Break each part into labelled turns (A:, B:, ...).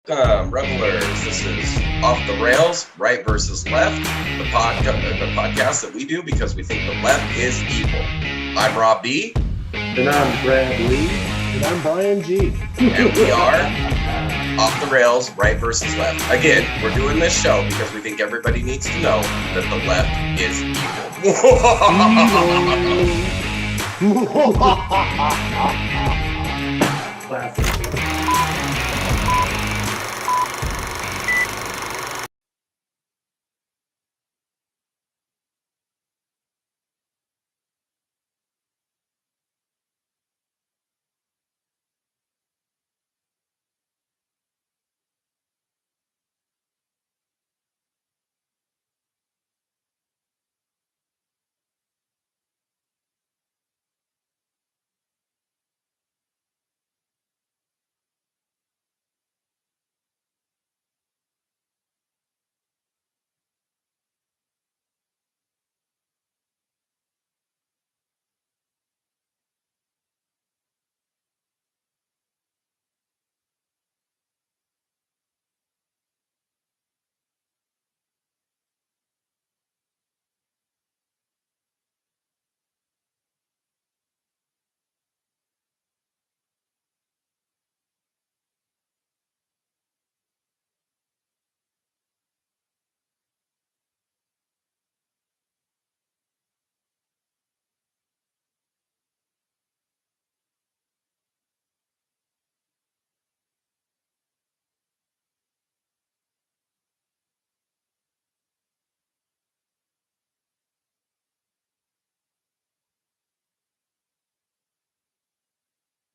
A: Revelers. This is Off the Rails, Right versus Left, the podcast that we do because we think the left is evil. I'm Rob B.
B: And I'm Brad Lee.
C: And I'm Brian G.
A: And we are Off the Rails, Right versus Left. Again, we're doing this show because we think everybody needs to know that the left is evil.
B: Classic.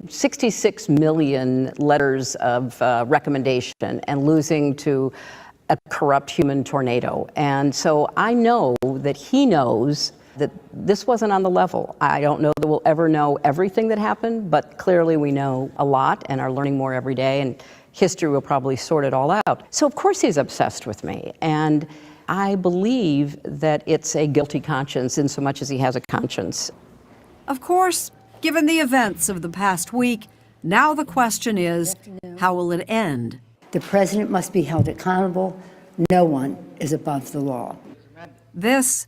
D: 66 million letters of recommendation and losing to a corrupt human tornado. And so I know that he knows that this wasn't on the level. I don't know that we'll ever know everything that happened, but clearly we know a lot and are learning more every day, and history will probably sort it all out. So of course he's obsessed with me, and I believe that it's a guilty conscience in so much as he has a conscience.
E: Of course, given the events of the past week, now the question is, how will it end?
F: The president must be held accountable. No one is above the law.
E: This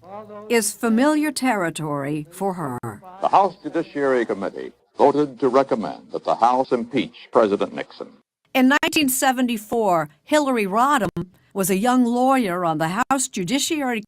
E: is familiar territory for her.
G: The House Judiciary Committee voted to recommend that the House impeach President Nixon.
E: In 1974, Hillary Rodham was a young lawyer on the House Judiciary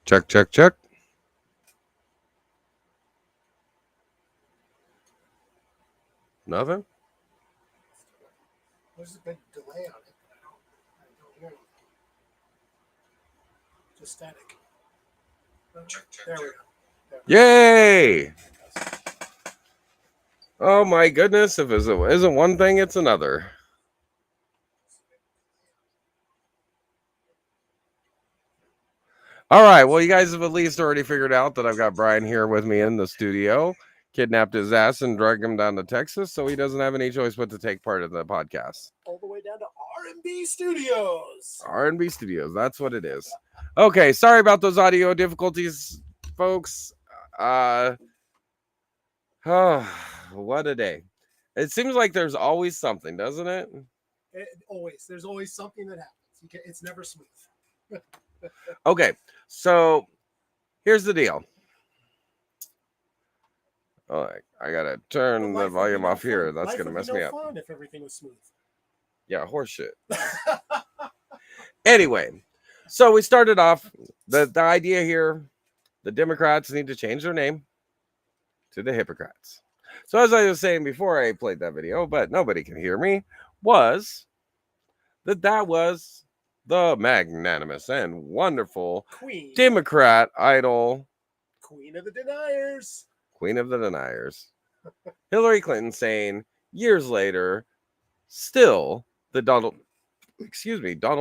H: Check, check, check. Nothing?
C: There's a big delay on it. I don't hear anything. Just static. There we go.
H: Yay! Oh my goodness, if it isn't one thing, it's another. All right, well, you guys have at least already figured out that I've got Brian here with me in the studio. Kidnapped his ass and dragged him down to Texas, so he doesn't have any choice but to take part in the podcast.
C: All the way down to R&B Studios.
H: R&B Studios, that's what it is. Okay, sorry about those audio difficulties, folks. Oh, what a day. It seems like there's always something, doesn't it?
C: There's always something that happens. It's never smooth.
H: Okay, so here's the deal. Oh, I gotta turn the volume off here. That's gonna mess me up.
C: Fun if everything was smooth.
H: Yeah, horseshit. Anyway, so we started off the idea here. The Democrats need to change their name to the Hypocrats. So as I was saying before I played that video, but nobody can hear me, was that was the magnanimous and wonderful
C: Queen.
H: Democrat idol.
C: Queen of the Deniers.
H: Queen of the Deniers. Hillary Clinton saying years later, still Donald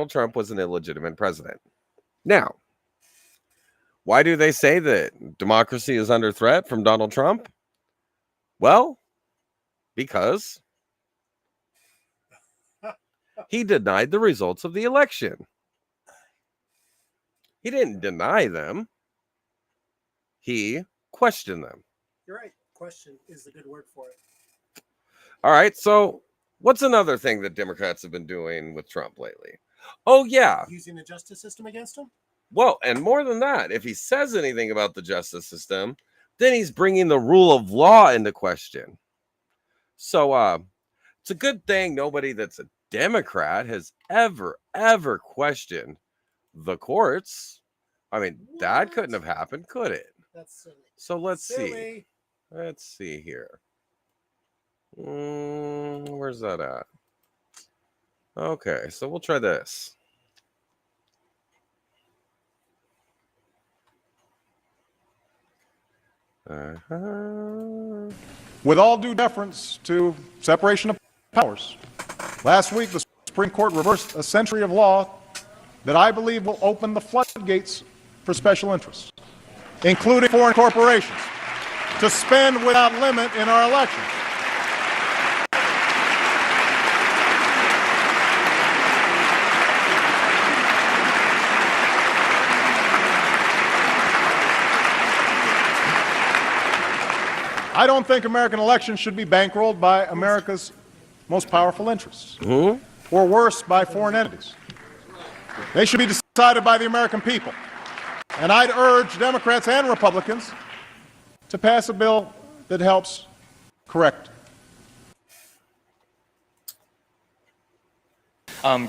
H: Trump was an illegitimate president. Now, why do they say that democracy is under threat from Donald Trump? Well, because he denied the results of the election. He didn't deny them. He questioned them.
C: You're right. Question is the good word for it.
H: All right. So what's another thing that Democrats have been doing with Trump lately? Oh, yeah.
C: Using the justice system against him?
H: Well, and more than that, if he says anything about the justice system, then he's bringing the rule of law into question. So it's a good thing nobody that's a Democrat has ever questioned the courts. I mean, that couldn't have happened, could it?
C: That's silly.
H: So let's see. Let's see here. Where's that at? Okay, so we'll try this.
I: With all due deference to separation of powers, last week the Supreme Court reversed a century of law that I believe will open the floodgates for special interests, including foreign corporations, to spend without limit in our elections. I don't think American elections should be bankrolled by America's most powerful interests, or worse, by foreign entities. They should be decided by the American people. And I'd urge Democrats and Republicans to pass a bill that helps correct.
H: All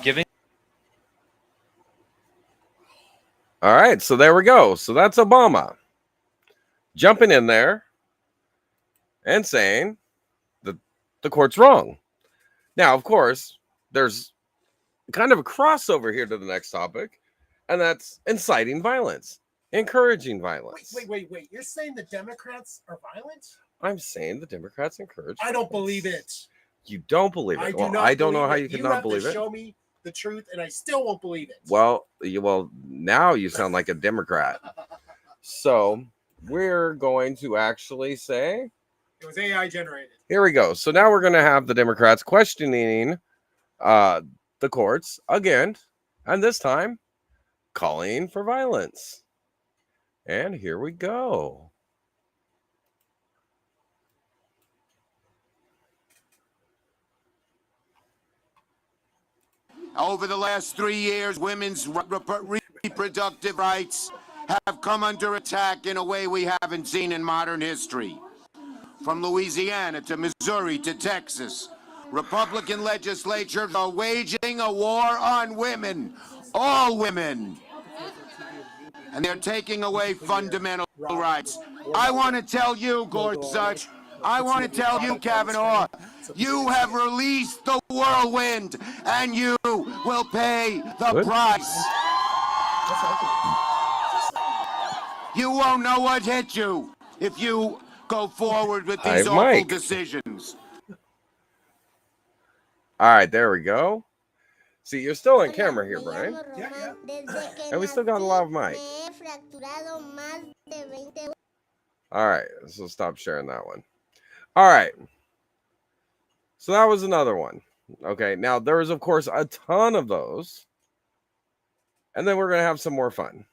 H: right, so there we go. So that's Obama jumping in there and saying that the court's wrong. Now, of course, there's kind of a crossover here to the next topic, and that's inciting violence, encouraging violence.
C: Wait. You're saying the Democrats are violent?
H: I'm saying the Democrats encourage
C: I don't believe it.
H: You don't believe it. I don't know how you can not believe it.
C: Show me the truth, and I still won't believe it.
H: Well, now you sound like a Democrat. So we're going to actually say
C: it was AI generated.
H: Here we go. So now we're going to have the Democrats questioning the courts again, and this time calling for violence. And here we go.
J: Over the last 3 years, women's reproductive rights have come under attack in a way we haven't seen in modern history. From Louisiana to Missouri to Texas, Republican legislatures are waging a war on women. All women and they're taking away fundamental rights. I want to tell you, Gorsuch, I want to tell you, Kavanaugh, you have released the whirlwind, and you will pay the price. You won't know what hit you if you go forward with these awful decisions.
H: All right, there we go. See, you're still on camera here, Brian.
C: Yeah.
H: And we still got a lot of mic. All right, so stop sharing that one. All right. So that was another one. Okay, now there is, of course, a ton of those. And then we're going to have some more fun.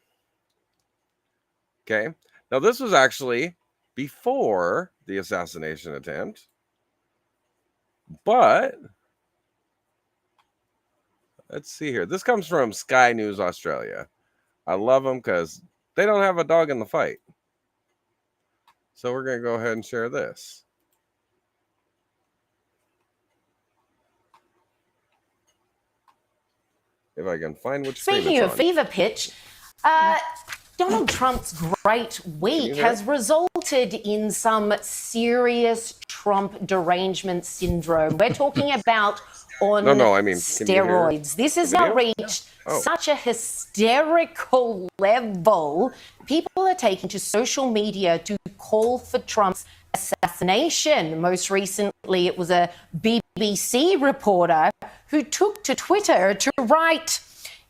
H: Okay, now this was actually before the assassination attempt. But let's see here. This comes from Sky News Australia. I love them because they don't have a dog in the fight. So we're going to go ahead and share this. If I can find which screen it's on.
K: Speaking of fever pitch, Donald Trump's great week has resulted in some serious Trump derangement syndrome. We're talking about on steroids. This has now reached such a hysterical level. People are taking to social media to call for Trump's assassination. Most recently, it was a BBC reporter who took to Twitter to write,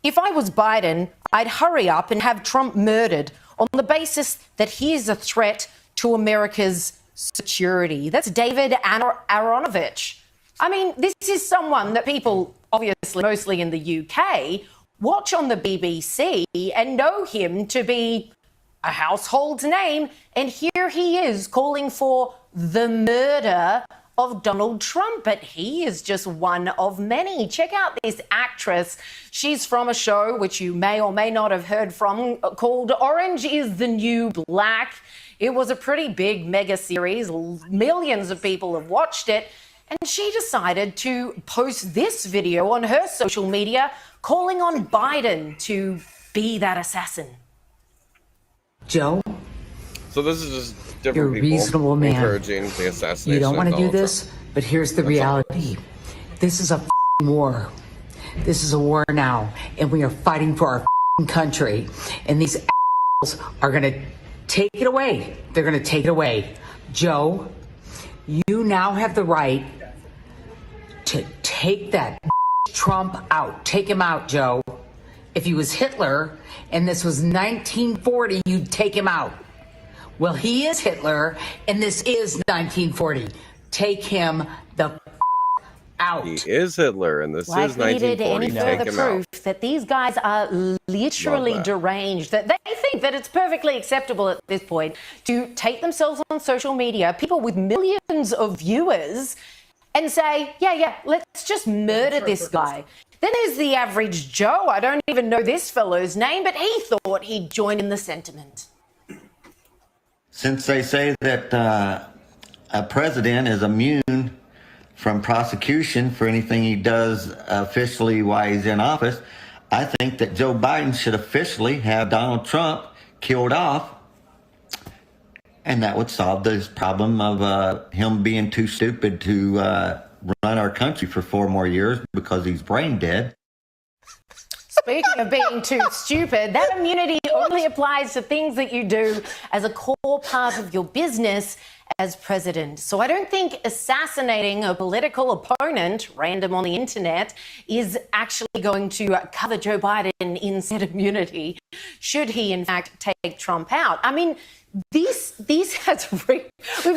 K: "If I was Biden, I'd hurry up and have Trump murdered on the basis that he is a threat to America's security." That's David Aronovich. I mean, this is someone that people, obviously, mostly in the UK, watch on the BBC and know him to be a household name. And here he is calling for the murder of Donald Trump, but he is just one of many. Check out this actress. She's from a show which you may or may not have heard from called Orange is the New Black. It was a pretty big mega series. Millions of people have watched it. And she decided to post this video on her social media calling on Biden to be that assassin.
L: Joe?
H: So this is just different
L: You're a
H: people
L: reasonable man.
H: encouraging the assassination.
L: You don't want to do
H: of Donald
L: this,
H: Trump.
L: but here's the reality. This is a war. This is a war now, and we are fighting for our country. And these assholes are going to take it away. They're going to take it away. Joe, you now have the right to take that Trump out. Take him out, Joe. If he was Hitler and this was 1940, you'd take him out. Well, he is Hitler, and this is 1940. Take him the out.
H: He is Hitler, and this
K: Like
H: is
K: we needed
H: 1940.
K: any
H: Take
K: further
H: him
K: proof
H: out.
K: that these guys are literally deranged, that they think that it's perfectly acceptable at this point to take themselves on social media, people with millions of viewers, and say, yeah, let's just murder this guy. Then there's the average Joe. I don't even know this fellow's name, but he thought he'd join in the sentiment.
M: Since they say that a president is immune from prosecution for anything he does officially while he's in office, I think that Joe Biden should officially have Donald Trump killed off, and that would solve this problem of him being too stupid to run our country for 4 more years because he's brain dead.
K: Speaking of being too stupid, that immunity only applies to things that you do as a core part of your business as president. So I don't think assassinating a political opponent, random on the internet, is actually going to cover Joe Biden in said immunity, should he in fact take Trump out. I mean, we've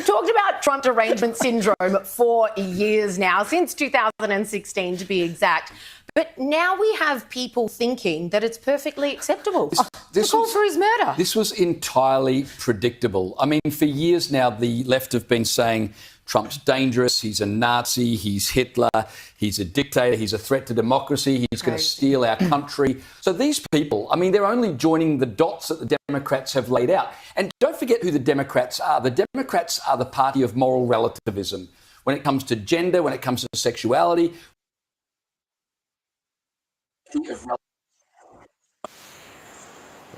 K: talked about Trump derangement syndrome for years now, since 2016 to be exact. But now we have people thinking that it's perfectly acceptable to call for his murder.
N: This was entirely predictable. I mean, for years now, the left have been saying Trump's dangerous, he's a Nazi, he's Hitler, he's a dictator, he's a threat to democracy, he's going to steal our country. So these people, I mean, they're only joining the dots that the Democrats have laid out. And don't forget who the Democrats are. The Democrats are the party of moral relativism. When it comes to gender, when it comes to sexuality.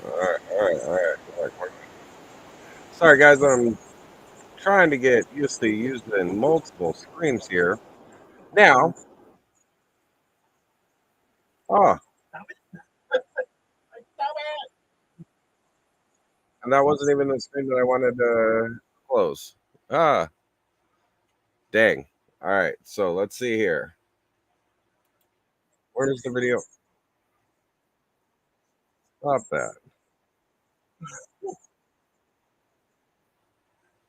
H: All right. Sorry, guys. I'm trying to get used to using multiple screens here. Now, and that wasn't even the screen that I wanted to close. Dang. All right. So let's see here. Where's the video? Stop that.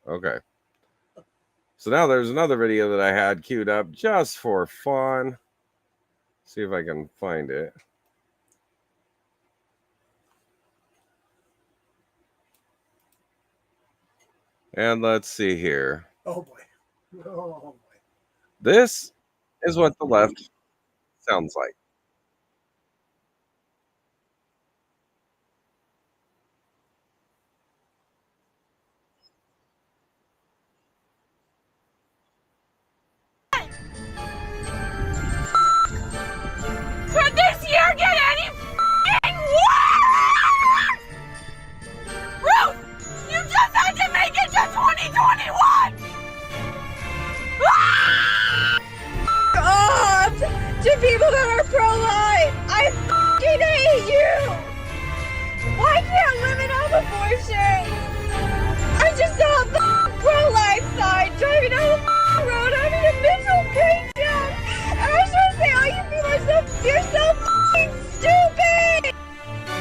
H: Okay. So now there's another video that I had queued up just for fun. See if I can find it. And let's see here.
C: Oh boy. Oh boy.
H: This is what the left sounds like.
O: Could this year get any f***ing worse? Ruth, you just had to make it to 2021!
P: Off to people that are pro-life! I f***ing hate you! Why can't women have abortion? I just saw a pro-life sign driving down the road having a mental breakdown! And I was trying to say, all you people are you're so f***ing stupid!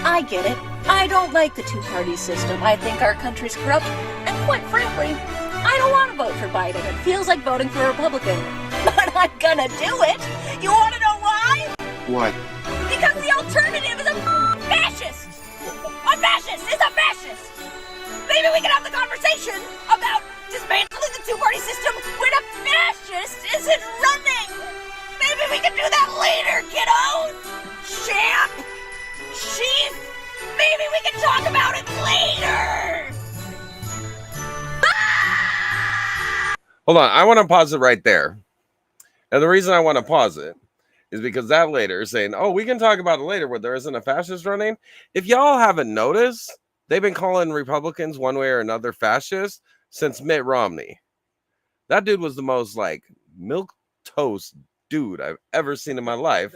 Q: I get it. I don't like the two-party system. I think our country's corrupt, and quite frankly, I don't want to vote for Biden. It feels like voting for a Republican. But I'm gonna do it! You wanna know why?
J: What?
Q: Because the alternative is a fascist! A fascist is a fascist! Maybe we can have the conversation about dismantling the two-party system when a fascist isn't running! Maybe we can do that later, kiddo! Champ! Chief! Maybe we can talk about it later!
H: Hold on. I want to pause it right there. And the reason I want to pause it is because that later is saying, oh, we can talk about it later where there isn't a fascist running. If y'all haven't noticed, they've been calling Republicans one way or another fascist since Mitt Romney. That dude was the most like milquetoast dude I've ever seen in my life.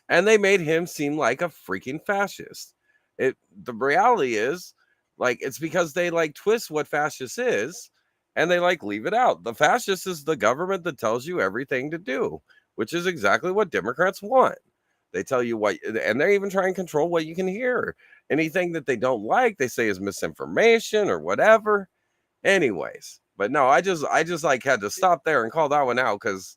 H: And they made him seem like a freaking fascist. The reality is, like, it's because they like twist what fascist is. And they like leave it out. The fascist is the government that tells you everything to do, which is exactly what Democrats want. They tell you what, and they even try and control what you can hear. Anything that they don't like, they say is misinformation or whatever. Anyways, but no, I just like had to stop there and call that one out because,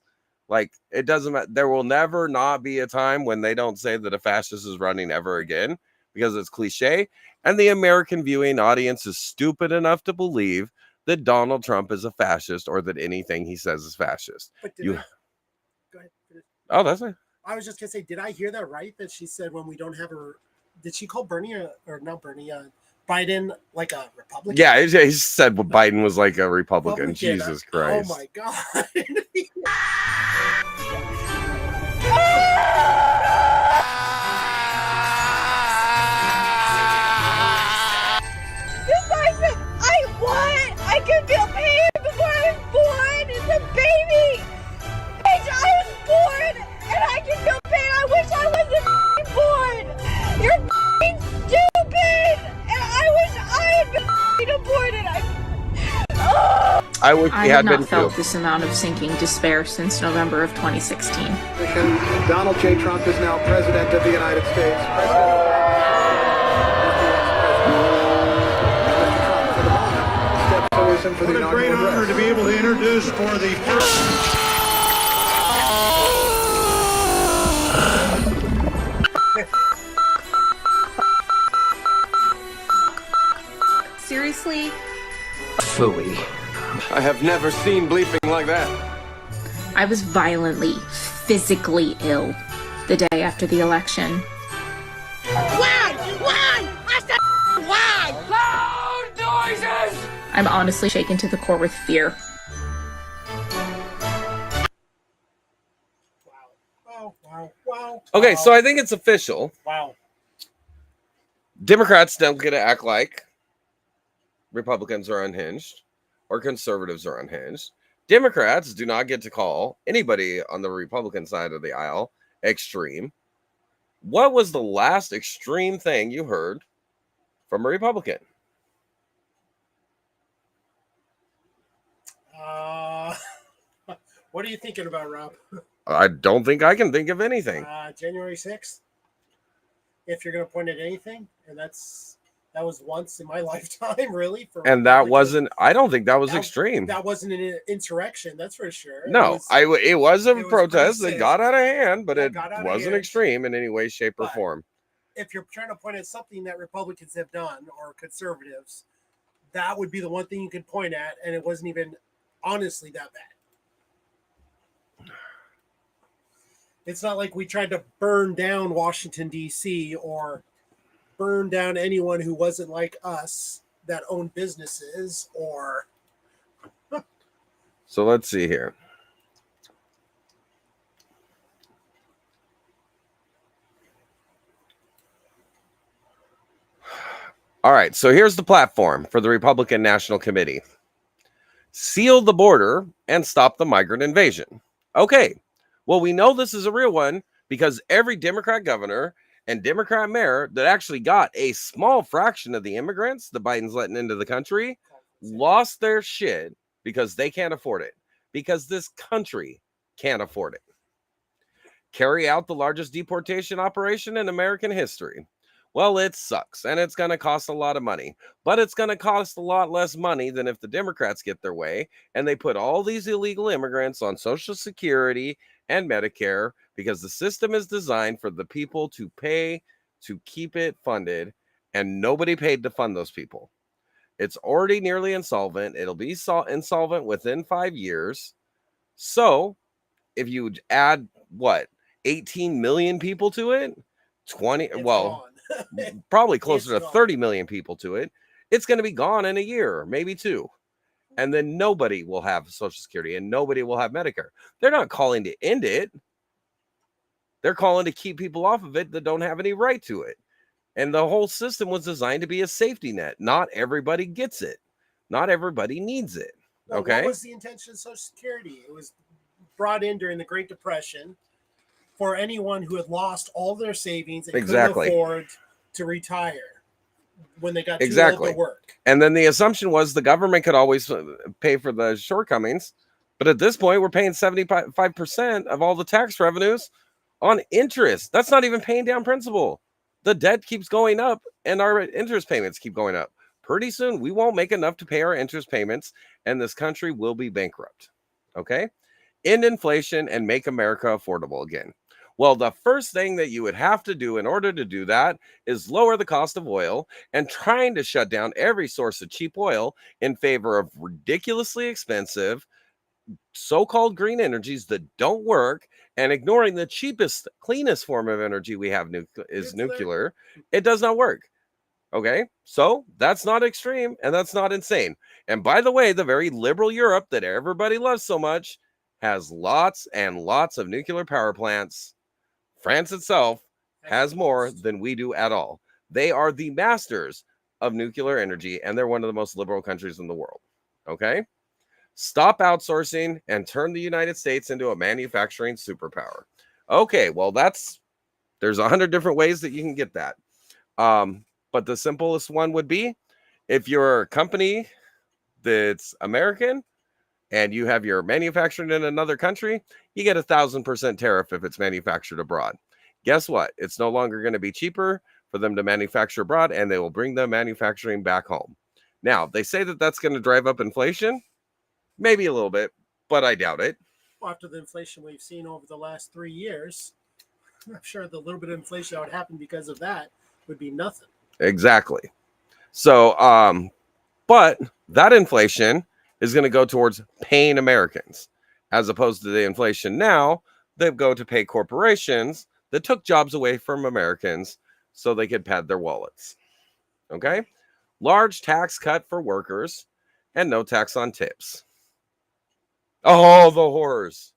H: like, it doesn't matter. There will never not be a time when they don't say that a fascist is running ever again because it's cliche. And the American viewing audience is stupid enough to believe that Donald Trump is a fascist or that anything he says is fascist.
C: But
H: Go
C: ahead.
H: Oh, that's it.
C: I was just gonna say, did I hear that right? That she said when we don't have did she call Bernie or not Bernie? Biden like a Republican?
H: Yeah, he said Biden was like a Republican. Jesus Christ!
C: Oh my God!
P: I can feel pain before I was born. It's a baby. Bitch, I was born and I can feel pain. I wish I wasn't born. You're stupid, and I wish I had been aborted.
H: I wish he had been
R: felt
H: too.
R: this amount of sinking despair since November of 2016.
B: Donald J. Trump is now president of the United States. For what a great honor to be able to introduce for the first.
R: Seriously?
S: Phooey. I have never seen bleeping like that.
R: I was violently, physically ill the day after the election.
O: Why? I said why? Loud noises!
R: I'm honestly shaken to the core with fear.
C: Wow.
H: Okay, so I think it's official.
C: Wow.
H: Democrats don't get to act like Republicans are unhinged or conservatives are unhinged. Democrats do not get to call anybody on the Republican side of the aisle extreme. What was the last extreme thing you heard from a Republican?
C: What are you thinking about, Rob?
H: I don't think I can think of anything.
C: January 6th. If you're going to point at anything, and that was once in my lifetime, really.
H: And that wasn't. I don't think that was extreme.
C: That wasn't an insurrection, that's for sure.
H: No, it was a protest that got out of hand, but it wasn't extreme in any way, shape, or form.
C: If you're trying to point at something that Republicans have done or conservatives, that would be the one thing you could point at, and it wasn't even honestly that bad. It's not like we tried to burn down Washington, D.C. or burn down anyone who wasn't like us that owned businesses or...
H: So let's see here. All right, so here's the platform for the Republican National Committee. Seal the border and stop the migrant invasion. Okay, well, we know this is a real one because every Democrat governor and Democrat mayor that actually got a small fraction of the immigrants that Biden's letting into the country lost their shit because they can't afford it, because this country can't afford it. Carry out the largest deportation operation in American history. Well, it sucks, and it's going to cost a lot of money, but it's going to cost a lot less money than if the Democrats get their way and they put all these illegal immigrants on Social Security and Medicare, because the system is designed for the people to pay to keep it funded, and nobody paid to fund those people. It's already nearly insolvent. It'll be insolvent within 5 years. So if you add, 18 million people to it, probably closer to 30 million people to it, it's going to be gone in a year, maybe two. And then nobody will have Social Security and nobody will have Medicare. They're not calling to end it. They're calling to keep people off of it that don't have any right to it. And the whole system was designed to be a safety net. Not everybody gets it. Not everybody needs it. Okay.
C: What was the intention of Social Security? It was brought in during the Great Depression for anyone who had lost all their savings and couldn't afford to retire when they got too old to work.
H: And then the assumption was the government could always pay for the shortcomings. But at this point, we're paying 75% of all the tax revenues on interest. That's not even paying down principal. The debt keeps going up and our interest payments keep going up. Pretty soon, we won't make enough to pay our interest payments and this country will be bankrupt. Okay? End inflation and make America affordable again. Well, the first thing that you would have to do in order to do that is lower the cost of oil and trying to shut down every source of cheap oil in favor of ridiculously expensive so-called green energies that don't work, and ignoring the cheapest, cleanest form of energy we have is nuclear. It does not work. Okay, so that's not extreme and that's not insane. And by the way, the very liberal Europe that everybody loves so much has lots and lots of nuclear power plants. France itself has more than we do at all. They are the masters of nuclear energy, and they're one of the most liberal countries in the world. Okay? Stop outsourcing and turn the United States into a manufacturing superpower. Okay, well, there's 100 different ways that you can get that. But the simplest one would be if you're a company that's American and you have your manufacturing in another country, you get 1,000% tariff if it's manufactured abroad. Guess what? It's no longer going to be cheaper for them to manufacture abroad, and they will bring the manufacturing back home. Now, they say that that's going to drive up inflation. Maybe a little bit, but I doubt it.
C: Well, after the inflation we've seen over the last 3 years, I'm sure the little bit of inflation that would happen because of that would be nothing.
H: Exactly. So, but that inflation is going to go towards paying Americans, as opposed to the inflation now that go to pay corporations that took jobs away from Americans so they could pad their wallets. Okay? Large tax cut for workers and no tax on tips. Oh, the horrors.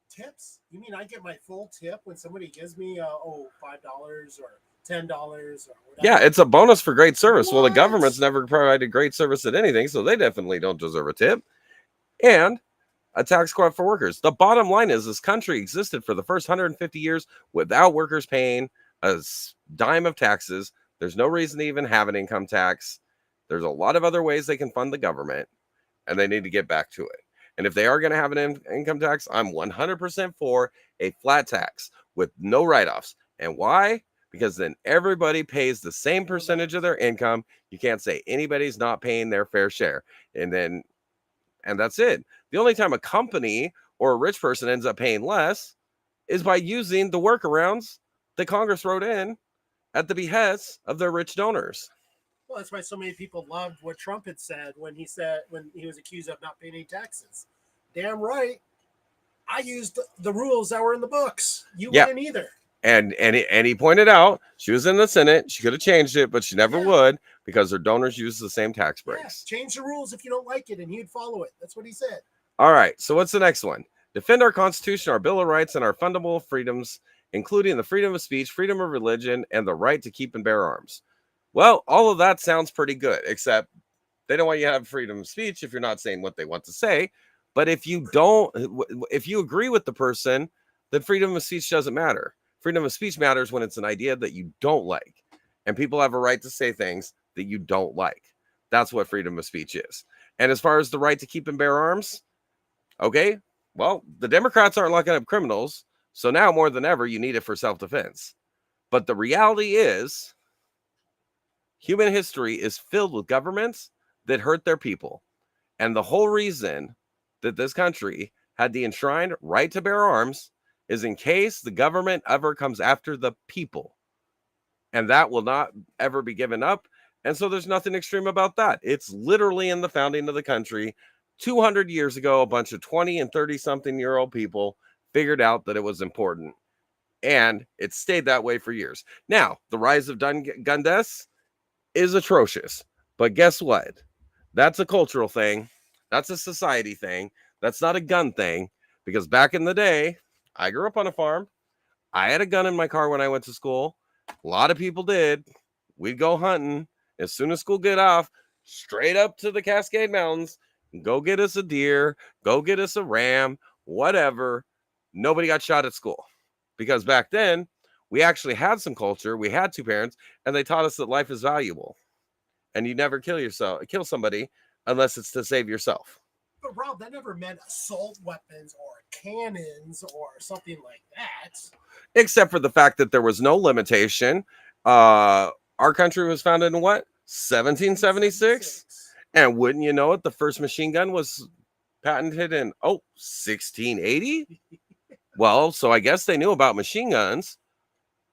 C: Tips? You mean I get my full tip when somebody gives me $5 or $10 or whatever.
H: Yeah, it's a bonus for great service. Well, the government's never provided great service at anything, so they definitely don't deserve a tip. And a tax cut for workers. The bottom line is this country existed for the first 150 years without workers paying a dime of taxes. There's no reason to even have an income tax. There's a lot of other ways they can fund the government, and they need to get back to it. And if they are going to have an income tax, I'm 100% for a flat tax with no write-offs. And why? Because then everybody pays the same percentage of their income. You can't say anybody's not paying their fair share. And that's it. The only time a company or a rich person ends up paying less is by using the workarounds that Congress wrote in at the behest of their rich donors.
C: Well, that's why so many people loved what Trump had said when he was accused of not paying any taxes. Damn right. I used the rules that were in the books. You wouldn't either.
H: And he pointed out she was in the Senate. She could have changed it, but she never would because her donors use the same tax breaks.
C: Yeah, change the rules if you don't like it, and he'd follow it. That's what he said.
H: All right. So what's the next one? Defend our Constitution, our Bill of Rights, and our fundamental freedoms, including the freedom of speech, freedom of religion, and the right to keep and bear arms. Well, all of that sounds pretty good, except they don't want you to have freedom of speech if you're not saying what they want to say. But if you agree with the person, then freedom of speech doesn't matter. Freedom of speech matters when it's an idea that you don't like, and people have a right to say things that you don't like. That's what freedom of speech is. And as far as the right to keep and bear arms, okay, well, the Democrats aren't locking up criminals, so now more than ever, you need it for self-defense. But the reality is, human history is filled with governments that hurt their people. And the whole reason that this country had the enshrined right to bear arms is in case the government ever comes after the people. And that will not ever be given up. And so there's nothing extreme about that. It's literally in the founding of the country. 200 years ago, a bunch of 20 and 30-something-year-old people figured out that it was important. And it stayed that way for years. Now, the rise of gun deaths is atrocious. But guess what? That's a cultural thing. That's a society thing. That's not a gun thing. Because back in the day, I grew up on a farm. I had a gun in my car when I went to school. A lot of people did. We'd go hunting. As soon as school get off, straight up to the Cascade Mountains, go get us a deer, go get us a ram, whatever. Nobody got shot at school. Because back then, we actually had some culture. We had two parents, and they taught us that life is valuable. And you never kill somebody unless it's to save yourself.
C: But Rob, that never meant assault weapons or cannons or something like that.
H: Except for the fact that there was no limitation. Our country was founded in what? 1776? And wouldn't you know it, the first machine gun was patented in 1680? Well, so I guess they knew about machine guns.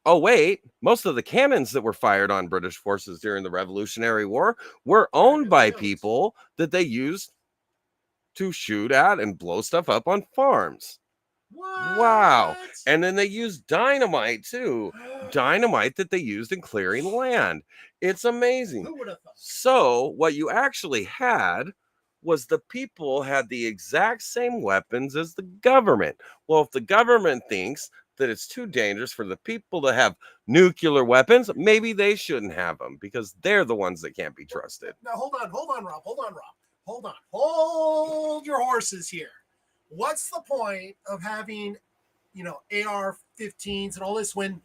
H: Oh, wait, most of the cannons that were fired on British forces during the Revolutionary War were owned by people that they used to shoot at and blow stuff up on farms.
C: What?
H: Wow. And then they used dynamite too. Dynamite that they used in clearing land. It's amazing.
C: Who would have thought?
H: So what you actually had was the people had the exact same weapons as the government. Well, if the government thinks that it's too dangerous for the people to have nuclear weapons, maybe they shouldn't have them because they're the ones that can't be trusted.
C: Now, hold on, Rob. Hold your horses here. What's the point of having, AR-15s and all this when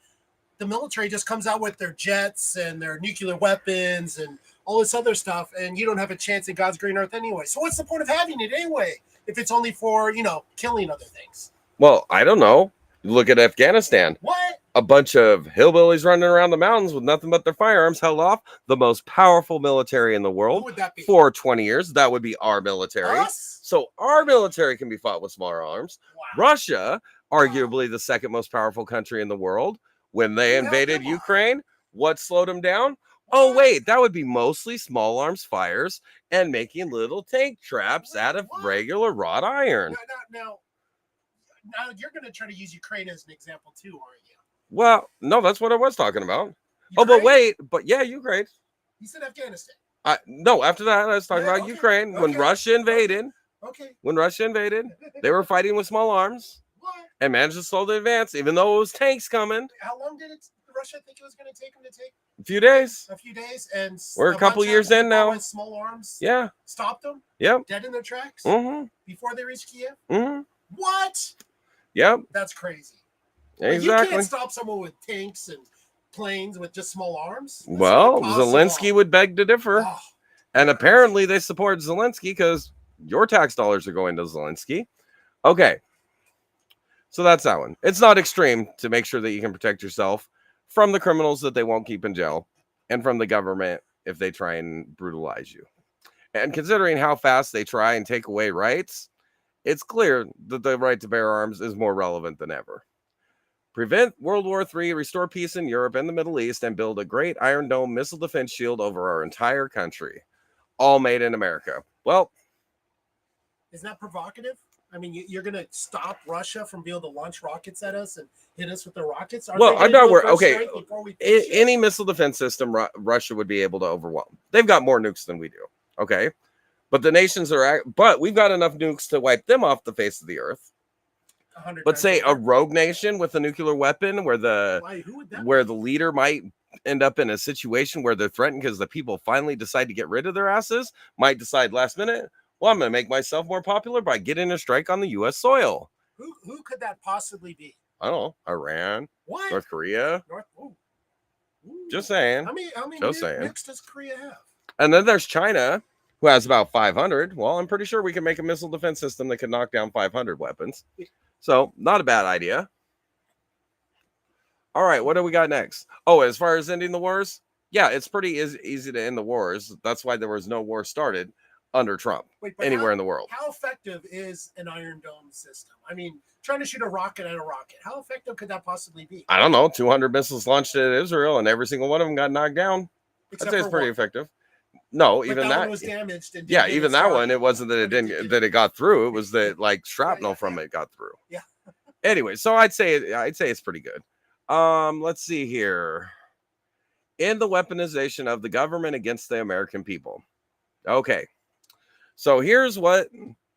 C: the military just comes out with their jets and their nuclear weapons and all this other stuff, and you don't have a chance in God's green earth anyway? So what's the point of having it anyway if it's only for, killing other things?
H: Well, I don't know. Look at Afghanistan.
C: What?
H: A bunch of hillbillies running around the mountains with nothing but their firearms held off the most powerful military in the world.
C: Who would that be?
H: For 20 years. That would be our military.
C: Us?
H: So our military can be fought with smaller arms.
C: Wow.
H: Russia, arguably the second most powerful country in the world, when they invaded Ukraine, what slowed them down? Oh, wait, that would be mostly small arms fires and making little tank traps out of regular wrought iron.
C: Now you're going to try to use Ukraine as an example too, aren't you?
H: Well, no, that's what I was talking about.
C: Ukraine?
H: Oh, but Ukraine.
C: You said Afghanistan.
H: No, after that, I was talking about Ukraine. When Russia invaded, they were fighting with small arms and managed to slow the advance, even though it was tanks coming.
C: How long did it Russia think it was going to take them to take?
H: A few days.
C: A few days, and
H: We're a couple years in now.
C: With small arms.
H: Yeah.
C: Stopped them.
H: Yep.
C: Dead in their tracks.
H: Mm-hmm.
C: Before they reached Kiev.
H: Mm-hmm.
C: What?
H: Yep.
C: That's crazy.
H: Exactly.
C: Like, you can't stop someone with tanks and planes with just small arms. That's
H: well, Zelensky would beg to differ.
C: Oh,
H: and apparently they support Zelensky because your tax dollars are going to Zelensky. Okay. So that's that one. It's not extreme to make sure that you can protect yourself from the criminals that they won't keep in jail and from the government if they try and brutalize you. And considering how fast they try and take away rights, it's clear that the right to bear arms is more relevant than ever. Prevent World War III, restore peace in Europe and the Middle East, and build a great Iron Dome missile defense shield over our entire country. All made in America. Well,
C: isn't that provocative? I mean, you're going to stop Russia from being able to launch rockets at us and hit us with their rockets?
H: Well, I'm not worried. Okay, any missile defense system Russia would be able to overwhelm. They've got more nukes than we do. Okay, but the nations are. But we've got enough nukes to wipe them off the face of the earth. But say a rogue nation with a nuclear weapon, where the leader might end up in a situation where they're threatened because the people finally decide to get rid of their asses, might decide last minute, well, I'm going to make myself more popular by getting a strike on the U.S. soil.
C: Who could that possibly be?
H: I don't know. Iran.
C: What?
H: North Korea.
C: Ooh.
H: Just saying.
C: How many nukes does Korea have?
H: And then there's China, who has about 500. Well, I'm pretty sure we can make a missile defense system that can knock down 500 weapons. So, not a bad idea. All right, what do we got next? Oh, as far as ending the wars? Yeah, it's pretty easy to end the wars. That's why there was no war started under Trump anywhere in the world.
C: How effective is an Iron Dome system? I mean, trying to shoot a rocket at a rocket. How effective could that possibly be?
H: I don't know. 200 missiles launched at Israel, and every single one of them got knocked down. I'd say it's pretty effective. No, but even that one
C: was damaged. And
H: yeah, even that one. It wasn't that it didn't that it got through. It was that like shrapnel from it got through.
C: Yeah.
H: Anyway, so I'd say it's pretty good. Let's see here. In the weaponization of the government against the American people. Okay. So here's what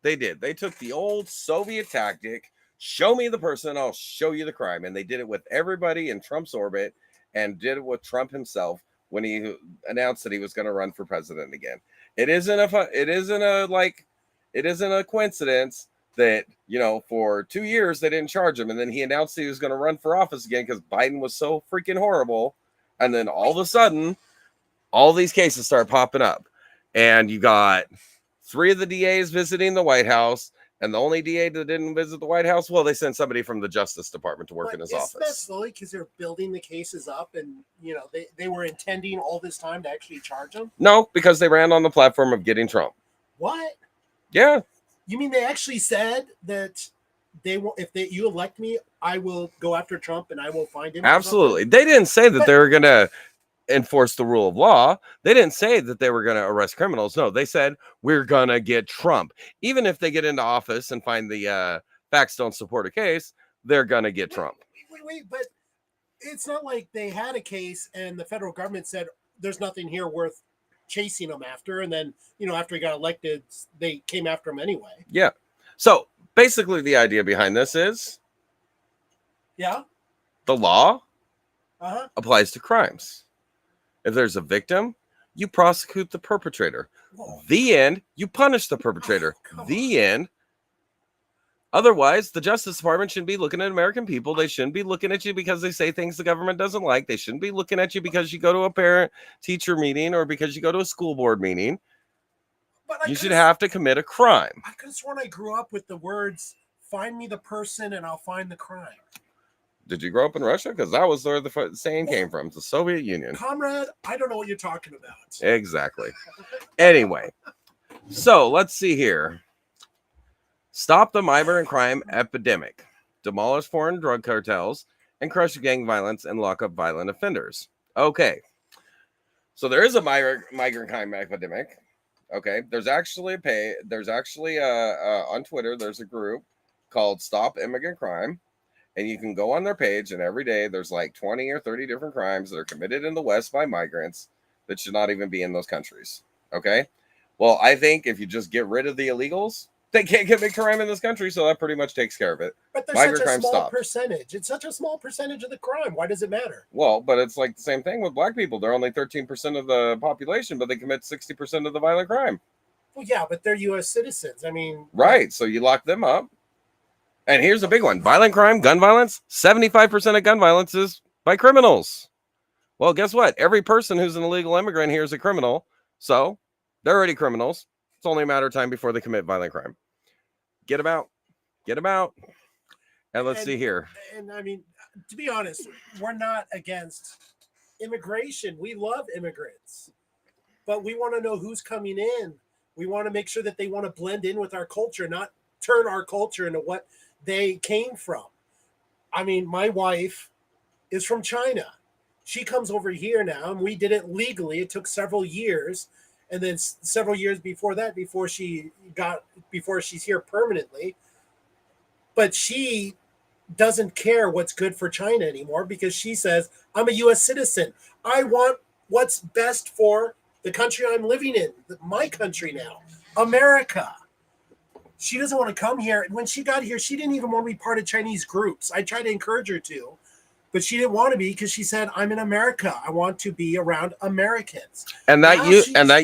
H: they did. They took the old Soviet tactic, show me the person, I'll show you the crime. And they did it with everybody in Trump's orbit and did it with Trump himself when he announced that he was going to run for president again. It isn't a coincidence that, for 2 years they didn't charge him. And then he announced he was going to run for office again because Biden was so freaking horrible. And then all of a sudden, all these cases start popping up. And you got 3 of the DAs visiting the White House, and the only DA that didn't visit the White House, well, they sent somebody from the Justice Department to work in his office.
C: Isn't that slowly because they're building the cases up, and they were intending all this time to actually charge them?
H: No, because they ran on the platform of getting Trump.
C: What?
H: Yeah.
C: You mean they actually said that you elect me, I will go after Trump and I will find him?
H: Absolutely. They didn't say that they were going to enforce the rule of law. They didn't say that they were going to arrest criminals. No, they said we're going to get Trump. Even if they get into office and find the facts don't support a case, they're going to get Trump.
C: Wait, but it's not like they had a case and the federal government said there's nothing here worth chasing him after. And then, after he got elected, they came after him anyway.
H: Yeah. So basically the idea behind this is the law applies to crimes. If there's a victim, you prosecute the perpetrator.
C: Whoa.
H: The end, you punish the perpetrator. The end. Otherwise, the Justice Department shouldn't be looking at American people. They shouldn't be looking at you because they say things the government doesn't like. They shouldn't be looking at you because you go to a parent-teacher meeting or because you go to a school board meeting. You should have to commit a crime.
C: I could have sworn I grew up with the words, find me the person and I'll find the crime.
H: Did you grow up in Russia? Because that was where the saying came from, the Soviet Union.
C: Comrade, I don't know what you're talking about.
H: Exactly. Anyway, so let's see here. Stop the migrant crime epidemic. Demolish foreign drug cartels and crush gang violence and lock up violent offenders. Okay. So there is a migrant crime epidemic. Okay. There's actually on Twitter, there's a group called Stop Immigrant Crime. And you can go on their page, and every day there's like 20 or 30 different crimes that are committed in the West by migrants that should not even be in those countries. Okay? Well, I think if you just get rid of the illegals, They can't commit crime in this country, so that pretty much takes care of it.
C: But there's
H: Migrant
C: such a
H: crime
C: small
H: stopped.
C: percentage. It's such a small percentage of the crime. Why does it matter?
H: Well, but it's like the same thing with black people. They're only 13% of the population, but they commit 60% of the violent crime.
C: Well, yeah, but they're U.S. citizens. I mean,
H: Right. So you lock them up. And here's a big one. Violent crime, gun violence, 75% of gun violence is by criminals. Well, guess what? Every person who's an illegal immigrant here is a criminal. So they're already criminals. It's only a matter of time before they commit violent crime. Get them out. Get them out. And let's see here.
C: And I mean, to be honest, we're not against immigration. We love immigrants, but we want to know who's coming in. We want to make sure that they want to blend in with our culture, not turn our culture into what they came from. I mean, my wife is from China. She comes over here now, and we did it legally. It took several years. And then several years before that, before she's here permanently. But she doesn't care what's good for China anymore because she says, I'm a U.S. citizen. I want what's best for the country I'm living in, my country now, America. She doesn't want to come here. When she got here, she didn't even want to be part of Chinese groups. I tried to encourage her to, but she didn't want to be because she said, I'm in America. I want to be around Americans.
H: And that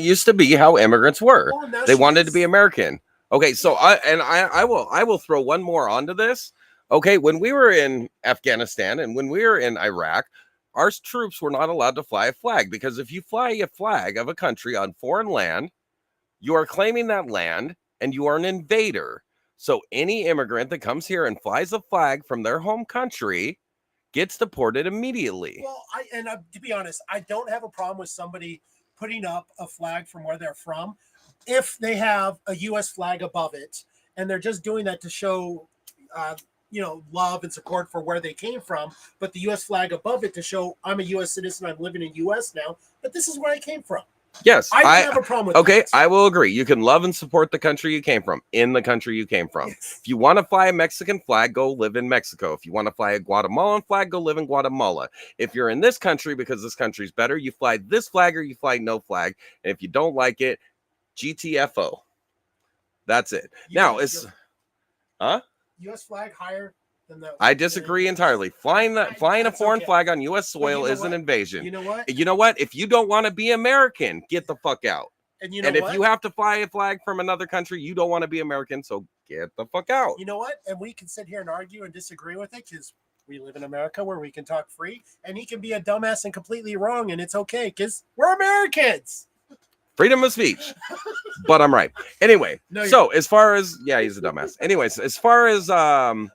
H: used to be how immigrants were.
C: Well,
H: they wanted to be American. Okay, so I will throw one more onto this. Okay, when we were in Afghanistan and when we were in Iraq, our troops were not allowed to fly a flag because if you fly a flag of a country on foreign land, you are claiming that land and you are an invader. So any immigrant that comes here and flies a flag from their home country gets deported immediately.
C: Well, to be honest, I don't have a problem with somebody putting up a flag from where they're from if they have a U.S. flag above it and they're just doing that to show, love and support for where they came from, but the U.S. flag above it to show I'm a U.S. citizen, I'm living in the U.S. now, but this is where I came from.
H: Yes,
C: I don't have a problem with that.
H: I will agree. You can love and support the country you came from in the country you came from.
C: Yes.
H: If you want to fly a Mexican flag, go live in Mexico. If you want to fly a Guatemalan flag, go live in Guatemala. If you're in this country because this country's better, you fly this flag or you fly no flag. And if you don't like it, GTFO. That's it. Now it's
C: U.S. flag higher than that.
H: I disagree entirely. Flying a foreign flag on U.S. soil is an invasion.
C: You know what?
H: You know what? If you don't want to be American, get the fuck out.
C: And
H: if you have to fly a flag from another country, you don't want to be American, so get the fuck out.
C: You know what? And we can sit here and argue and disagree with it because we live in America where we can talk free, and he can be a dumbass and completely wrong, and it's okay because we're Americans.
H: Freedom of speech. But I'm right. Anyway, so as far as he's a dumbass. Anyways, as far as the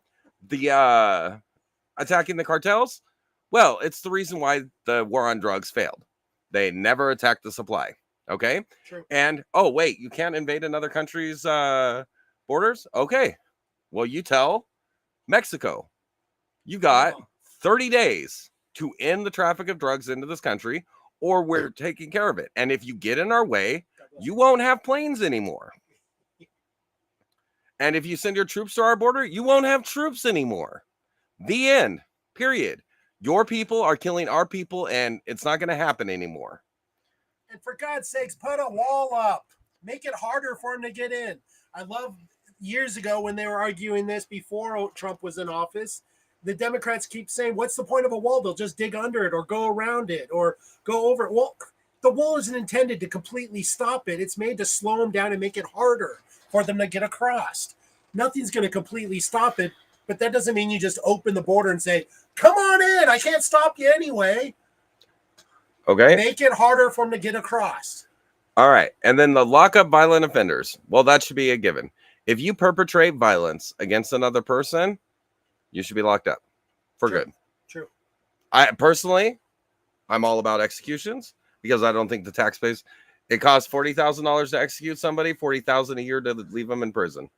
H: attacking the cartels, well, it's the reason why the war on drugs failed. They never attacked the supply. Okay.
C: True.
H: And oh wait, you can't invade another country's borders. Okay. Well, you tell Mexico you got 30 days to end the traffic of drugs into this country, or we're taking care of it. And if you get in our way, you won't have planes anymore. And if you send your troops to our border, you won't have troops anymore. The end. Period. Your people are killing our people, and it's not going to happen anymore.
C: And for God's sakes, put a wall up. Make it harder for him to get in. I love years ago when they were arguing this before Trump was in office. The Democrats keep saying, what's the point of a wall? They'll just dig under it or go around it or go over it. Well, the wall isn't intended to completely stop it. It's made to slow them down and make it harder for them to get across. Nothing's going to completely stop it, but that doesn't mean you just open the border and say, come on in. I can't stop you anyway.
H: Okay.
C: Make it harder for them to get across.
H: All right. And then the lock up violent offenders. Well, that should be a given. If you perpetrate violence against another person, you should be locked up for good.
C: True.
H: I'm all about executions because I don't think the tax base, it costs $40,000 to execute somebody, $40,000 a year to leave them in prison.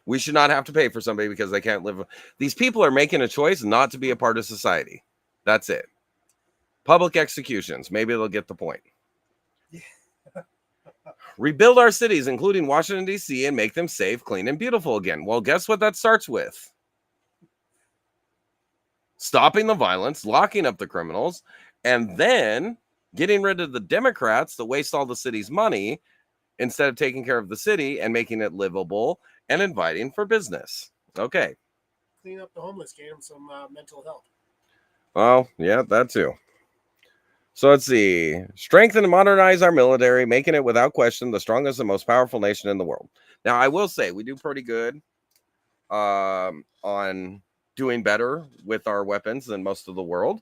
H: We should not have to pay for somebody because they can't live. These people are making a choice not to be a part of society. That's it. Public executions. Maybe they'll get the point. Rebuild our cities, including Washington, D.C., and make them safe, clean, and beautiful again. Well, guess what that starts with? Stopping the violence, locking up the criminals, and then getting rid of the Democrats that waste all the city's money instead of taking care of the city and making it livable and inviting for business. Okay.
C: Clean up the homeless, gave them some mental health.
H: Well, yeah, that too. So let's see. Strengthen and modernize our military, making it without question the strongest and most powerful nation in the world. Now, I will say we do pretty good on doing better with our weapons than most of the world.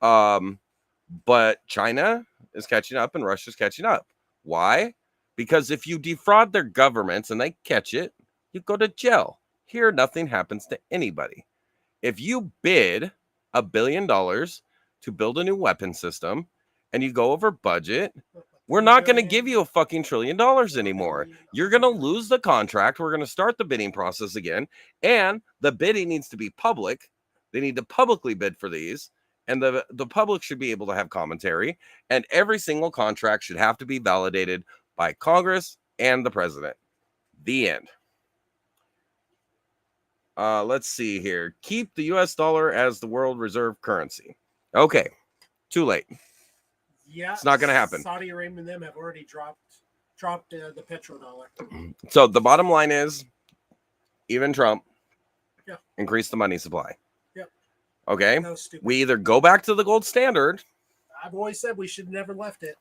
H: But China is catching up and Russia's catching up. Why? Because if you defraud their governments and they catch it, you go to jail. Here, nothing happens to anybody. If you bid $1 billion to build a new weapon system and you go over budget, we're not going to give you a fucking $1 trillion anymore. You're going to lose the contract. We're going to start the bidding process again. And the bidding needs to be public. They need to publicly bid for these. And the public should be able to have commentary. And every single contract should have to be validated by Congress and the president. The end. Let's see here. Keep the US dollar as the world reserve currency. Okay. Too late.
C: Yeah,
H: it's not going to happen.
C: Saudi Arabia and them have already dropped the petrodollar.
H: So the bottom line is, even Trump increased the money supply.
C: Yep.
H: Okay. We either go back to the gold standard.
C: I've always said we should have never left it.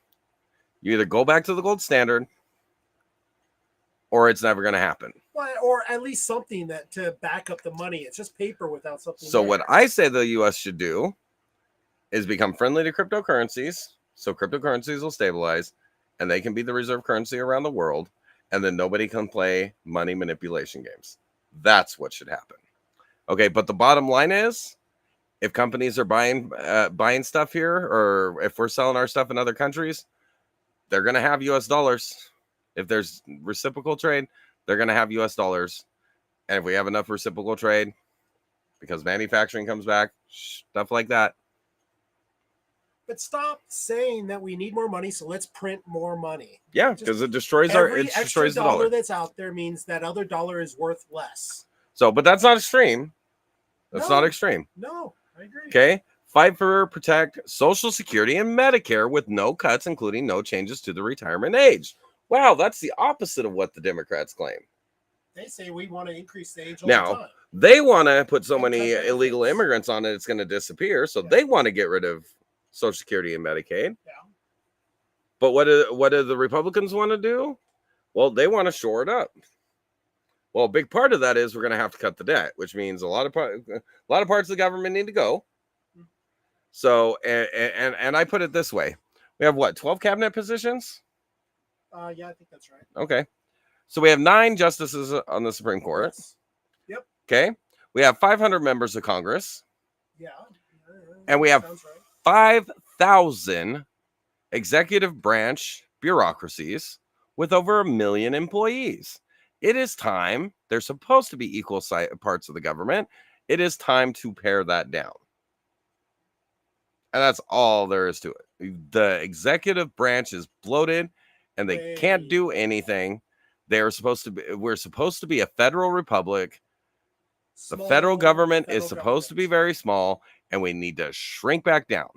H: You either go back to the gold standard, or it's never going to happen.
C: Well, or at least something that to back up the money. It's just paper without something.
H: So
C: there.
H: what I say the U.S. should do is become friendly to cryptocurrencies. So cryptocurrencies will stabilize and they can be the reserve currency around the world. And then nobody can play money manipulation games. That's what should happen. Okay. But the bottom line is, if companies are buying stuff here, or if we're selling our stuff in other countries, they're going to have US dollars. If there's reciprocal trade, they're going to have US dollars. And if we have enough reciprocal trade, because manufacturing comes back, stuff like that.
C: But stop saying that we need more money, so let's print more money.
H: Yeah, because it destroys the dollar.
C: That's out there means that other dollar is worth less.
H: So, but that's not extreme. That's not extreme.
C: No, I agree.
H: Okay. Fight for, protect Social Security and Medicare with no cuts, including no changes to the retirement age. Wow, that's the opposite of what the Democrats claim.
C: They say we want to increase the age all the
H: Now,
C: time.
H: they want to put so many illegal immigrants on it, it's going to disappear. So they want to get rid of Social Security and Medicaid. Yeah. But what do the Republicans want to do? Well, they want to shore it up. Well, a big part of that is we're going to have to cut the debt, which means a lot of parts of the government need to go. So, and I put it this way: we have 12 cabinet positions?
C: Yeah, I think that's right.
H: Okay, so we have 9 justices on the Supreme Court.
C: Yes. Yep.
H: Okay, we have 500 members of Congress.
C: Yeah.
H: And we have
C: right.
H: 5,000 executive branch bureaucracies with over 1 million employees. It is time. They're supposed to be equal parts of the government. It is time to pare that down. And that's all there is to it. The executive branch is bloated and they can't do anything. We're supposed to be a federal republic. The federal government is supposed to be very small, and we need to shrink back down.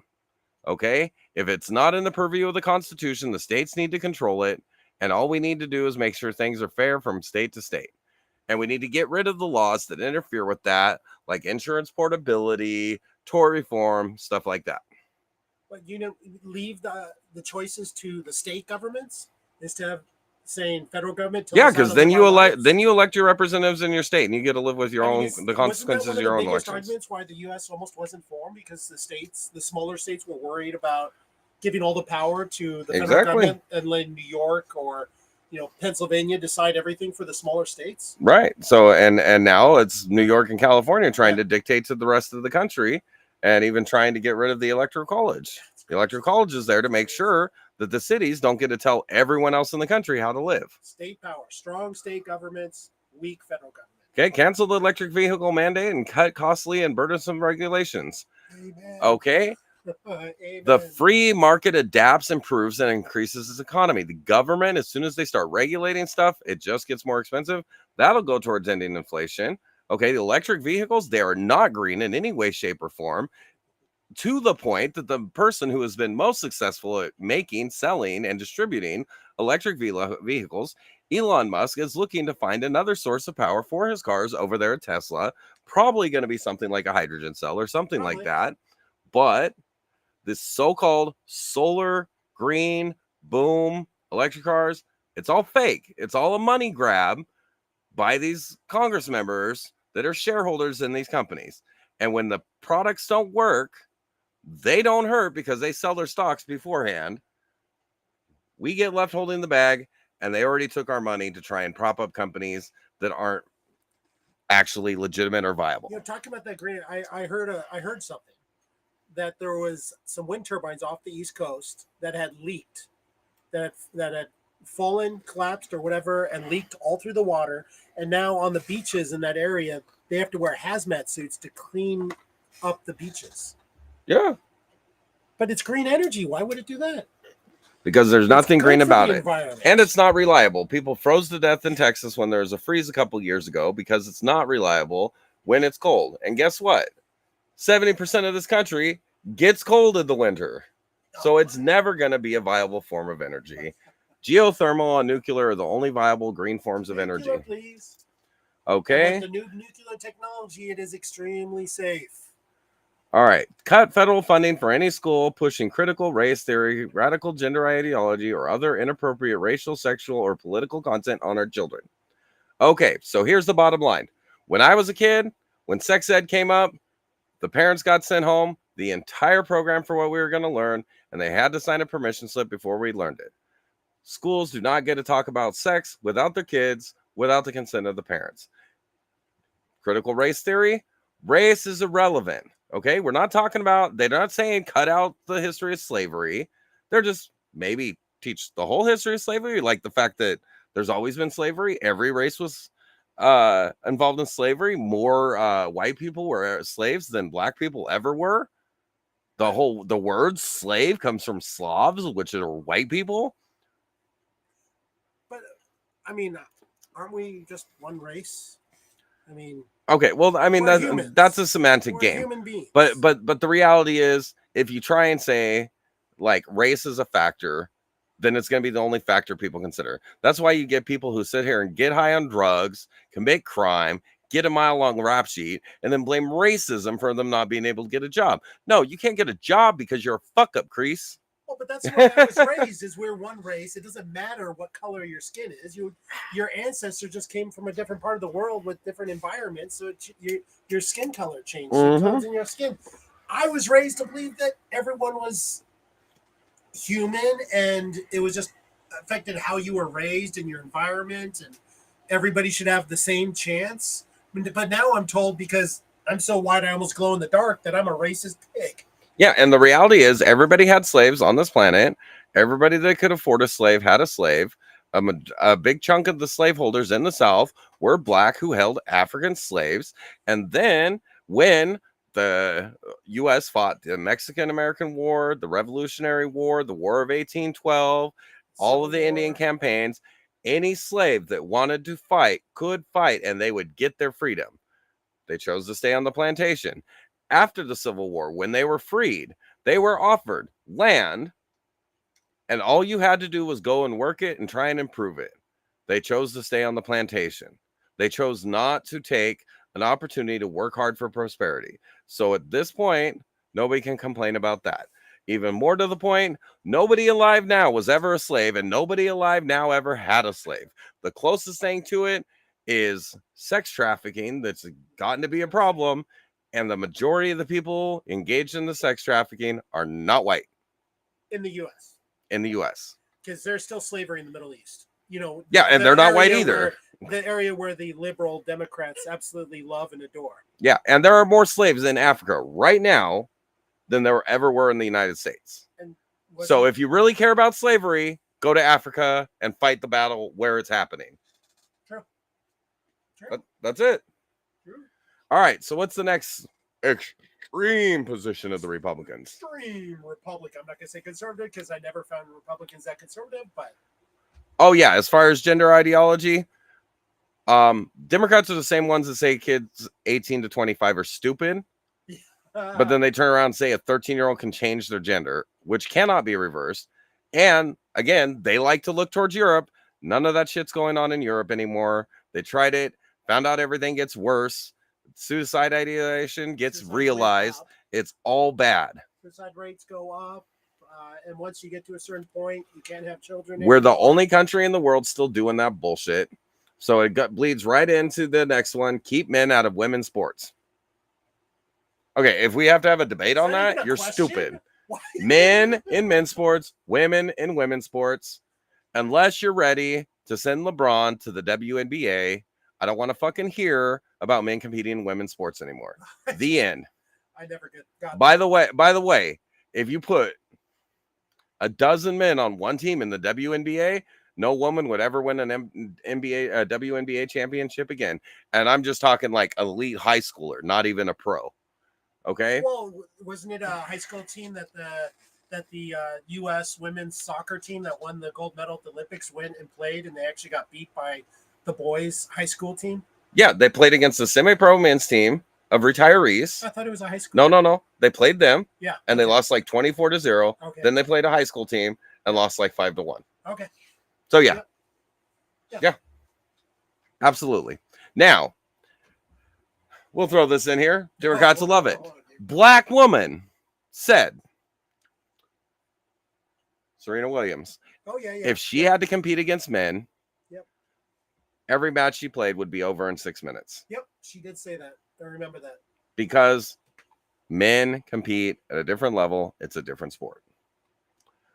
H: Okay? If it's not in the purview of the Constitution, the states need to control it. And all we need to do is make sure things are fair from state to state. And we need to get rid of the laws that interfere with that, like insurance portability, tort reform, stuff like that.
C: But leave the choices to the state governments instead of saying federal government.
H: Yeah, because then you elect your representatives in your state, and you get to live with the consequences of your own elections.
C: Arguments why the U.S. almost wasn't formed, because the smaller states were worried about giving all the power to the federal government and letting New York or Pennsylvania decide everything for the smaller states.
H: Right. So and now it's New York and California trying to dictate to the rest of the country, and even trying to get rid of the Electoral College. The Electoral College is there to make sure that the cities don't get to tell everyone else in the country how to live.
C: State power, strong state governments, weak federal government.
H: Okay, cancel the electric vehicle mandate and cut costly and burdensome regulations.
C: Amen.
H: Okay. The free market adapts, improves, and increases its economy. The government, as soon as they start regulating stuff, it just gets more expensive. That'll go towards ending inflation. Okay, the electric vehicles, they are not green in any way, shape, or form, to the point that the person who has been most successful at making, selling, and distributing electric vehicles, Elon Musk is looking to find another source of power for his cars over there at Tesla. Probably going to be something like a hydrogen cell or something like that. But this so-called solar, green, boom, electric cars, it's all fake. It's all a money grab by these Congress members that are shareholders in these companies. And when the products don't work, they don't hurt because they sell their stocks beforehand. We get left holding the bag, and they already took our money to try and prop up companies that aren't actually legitimate or viable.
C: You know, talking about that green, I heard something that there was some wind turbines off the East Coast that had leaked, that had fallen, collapsed, or whatever, and leaked all through the water. And now on the beaches in that area, they have to wear hazmat suits to clean up the beaches.
H: Yeah.
C: But it's green energy. Why would it do that?
H: Because there's nothing green about it.
C: Environment.
H: And it's not reliable. People froze to death in Texas when there was a freeze a couple years ago because it's not reliable when it's cold. And guess what? 70% of this country gets cold in the winter. So it's never going to be a viable form of energy. Geothermal and nuclear are the only viable green forms of energy.
C: Please.
H: Okay.
C: And with the new nuclear technology, it is extremely safe.
H: All right. Cut federal funding for any school pushing critical race theory, radical gender ideology, or other inappropriate racial, sexual, or political content on our children. Okay. So here's the bottom line. When I was a kid, when sex ed came up, the parents got sent home, the entire program for what we were going to learn, and they had to sign a permission slip before we learned it. Schools do not get to talk about sex without their kids, without the consent of the parents. Critical race theory, race is irrelevant. Okay, we're not talking about, they're not saying cut out the history of slavery. They're just maybe teach the whole history of slavery, like the fact that there's always been slavery. Every race was involved in slavery. More white people were slaves than black people ever were. The word slave comes from Slavs, which are white people.
C: But I mean, aren't we just one race? I mean,
H: okay, well, I mean that's a semantic game.
C: Human beings.
H: But the reality is, if you try and say like race is a factor, then it's going to be the only factor people consider. That's why you get people who sit here and get high on drugs, commit crime, get a mile-long rap sheet, and then blame racism for them not being able to get a job. No, you can't get a job because you're a fuck-up, Crease.
C: Well, but that's why I was raised, is we're one race. It doesn't matter what color your skin is. Your ancestor just came from a different part of the world with different environments, so your skin color changed. It comes in your skin. I was raised to believe that everyone was human, and it was just affected how you were raised in your environment, and everybody should have the same chance. But now I'm told, because I'm so white I almost glow in the dark, that I'm a racist pig.
H: Yeah, and the reality is everybody had slaves on this planet. Everybody that could afford a slave had a slave. A big chunk of the slaveholders in the South were black who held African slaves. And then when the U.S. fought the Mexican-American War, the Revolutionary War, the War of 1812, all of the Indian campaigns, any slave that wanted to fight could fight, and they would get their freedom. They chose to stay on the plantation. After the Civil War, when they were freed, they were offered land, and all you had to do was go and work it and try and improve it. They chose to stay on the plantation. They chose not to take an opportunity to work hard for prosperity. So at this point, nobody can complain about that. Even more to the point, nobody alive now was ever a slave, and nobody alive now ever had a slave. The closest thing to it is sex trafficking that's gotten to be a problem. And the majority of the people engaged in the sex trafficking are not white.
C: In the U.S.
H: In the U.S.
C: Because there's still slavery in the Middle East. You know.
H: Yeah, and they're not white either.
C: The area where the liberal Democrats absolutely love and adore.
H: Yeah, and there are more slaves in Africa right now than there ever were in the United States. So if you really care about slavery, go to Africa and fight the battle where it's happening.
C: True.
H: That's it.
C: True.
H: All right, so what's the next extreme position of the Republicans?
C: Extreme Republican. I'm not going to say conservative because I never found Republicans that conservative, but.
H: Oh, yeah, as far as gender ideology, Democrats are the same ones that say kids 18 to 25 are stupid, but then they turn around and say a 13-year-old can change their gender, which cannot be reversed. And again, they like to look towards Europe. None of that shit's going on in Europe anymore. They tried it, found out everything gets worse. Suicide ideation gets realized. It's all bad.
C: Suicide rates go up. And once you get to a certain point, you can't have children
H: We're the
C: anymore.
H: only country in the world still doing that bullshit. So it bleeds right into the next one. Keep men out of women's sports. Okay, if we have to have a debate on that, you're stupid. Men in men's sports, women in women's sports. Unless you're ready to send LeBron to the WNBA, I don't want to fucking hear about men competing in women's sports anymore. The end.
C: I never got
H: By the way, if you put a dozen men on one team in the WNBA, no woman would ever win an WNBA championship again. And I'm just talking like elite high schooler, not even a pro. Okay.
C: Well, wasn't it a high school team that the U.S. women's soccer team that won the gold medal at the Olympics went and played, and they actually got beat by the boys' high school team?
H: Yeah, they played against the semi-pro men's team of retirees.
C: I thought it was a high school.
H: No. They played them.
C: Yeah.
H: And they lost like 24-0.
C: Okay.
H: Then they played a high school team and lost like 5-1.
C: Okay.
H: So yeah. Absolutely. Now, we'll throw this in here. Democrats will love it. Black woman said, Serena Williams, if she had to compete against men, every match she played would be over in 6 minutes.
C: Yep, she did say that. I remember that.
H: Because men compete at a different level. It's a different sport.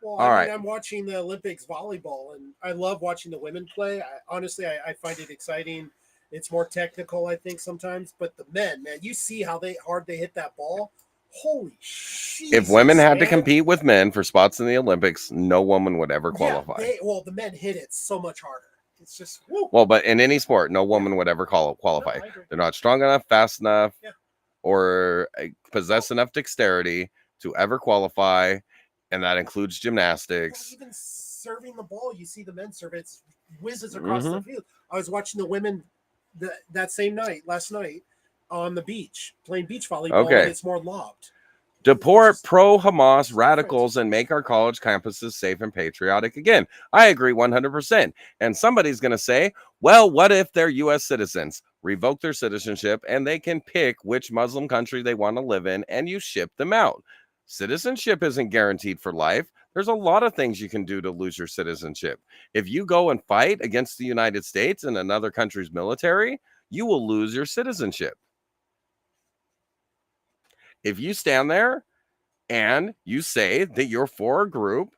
C: Well,
H: All right.
C: I'm watching the Olympics volleyball, and I love watching the women play. Honestly, I find it exciting. It's more technical, I think, sometimes. But the men, man, you see how hard they hit that ball. Holy shit!
H: If women had to compete with men for spots in the Olympics, no woman would ever qualify.
C: The men hit it so much harder. It's just woo.
H: Well, but in any sport, no woman would ever qualify. They're not strong enough, fast enough, or possess enough dexterity to ever qualify, and that includes gymnastics.
C: Even serving the ball, you see the men serve it, whizzes across the field. I was watching the women that same night, last night, on the beach, playing beach volleyball, and it's more lobbed.
H: Deport pro-Hamas radicals and make our college campuses safe and patriotic again. I agree 100%. And somebody's going to say, well, what if they're U.S. citizens? Revoke their citizenship and they can pick which Muslim country they want to live in and you ship them out. Citizenship isn't guaranteed for life. There's a lot of things you can do to lose your citizenship. If you go and fight against the United States and another country's military, you will lose your citizenship. If you stand there and you say that you're for a group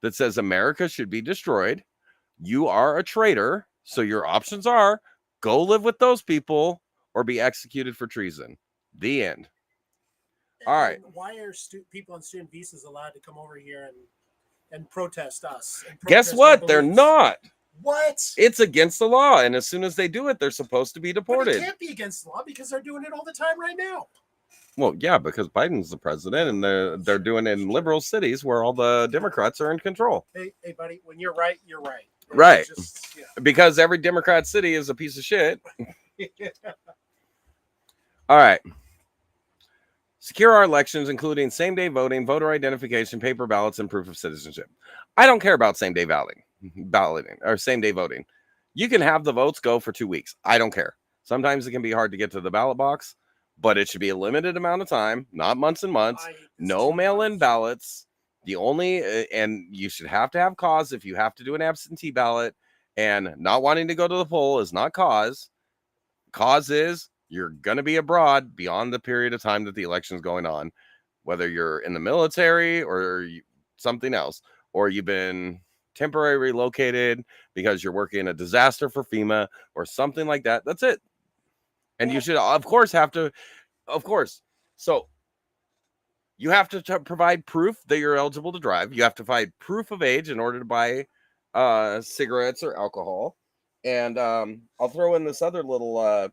H: that says America should be destroyed, you are a traitor. So your options are go live with those people or be executed for treason. The end. All right.
C: Why are people on student visas allowed to come over here and protest us? And
H: Guess what? They're not.
C: What?
H: It's against the law. And as soon as they do it, they're supposed to be deported.
C: But it can't be against the law because they're doing it all the time right now.
H: Well, yeah, because Biden's the president and they're doing it in liberal cities where all the Democrats are in control.
C: Hey, buddy, when you're right, you're right.
H: Right. Because every Democrat city is a piece of shit. All right. Secure our elections, including same-day voting, voter identification, paper ballots, and proof of citizenship. I don't care about same-day balloting or same-day voting. You can have the votes go for 2 weeks. I don't care. Sometimes it can be hard to get to the ballot box, but it should be a limited amount of time, not months and months. No mail-in ballots. And you should have to have cause if you have to do an absentee ballot. And not wanting to go to the poll is not cause. Cause is you're going to be abroad beyond the period of time that the election is going on, whether you're in the military or something else, or you've been temporarily relocated because you're working a disaster for FEMA or something like that. That's it. And you should, of course, So you have to provide proof that you're eligible to drive. You have to provide proof of age in order to buy cigarettes or alcohol. And I'll throw in this other little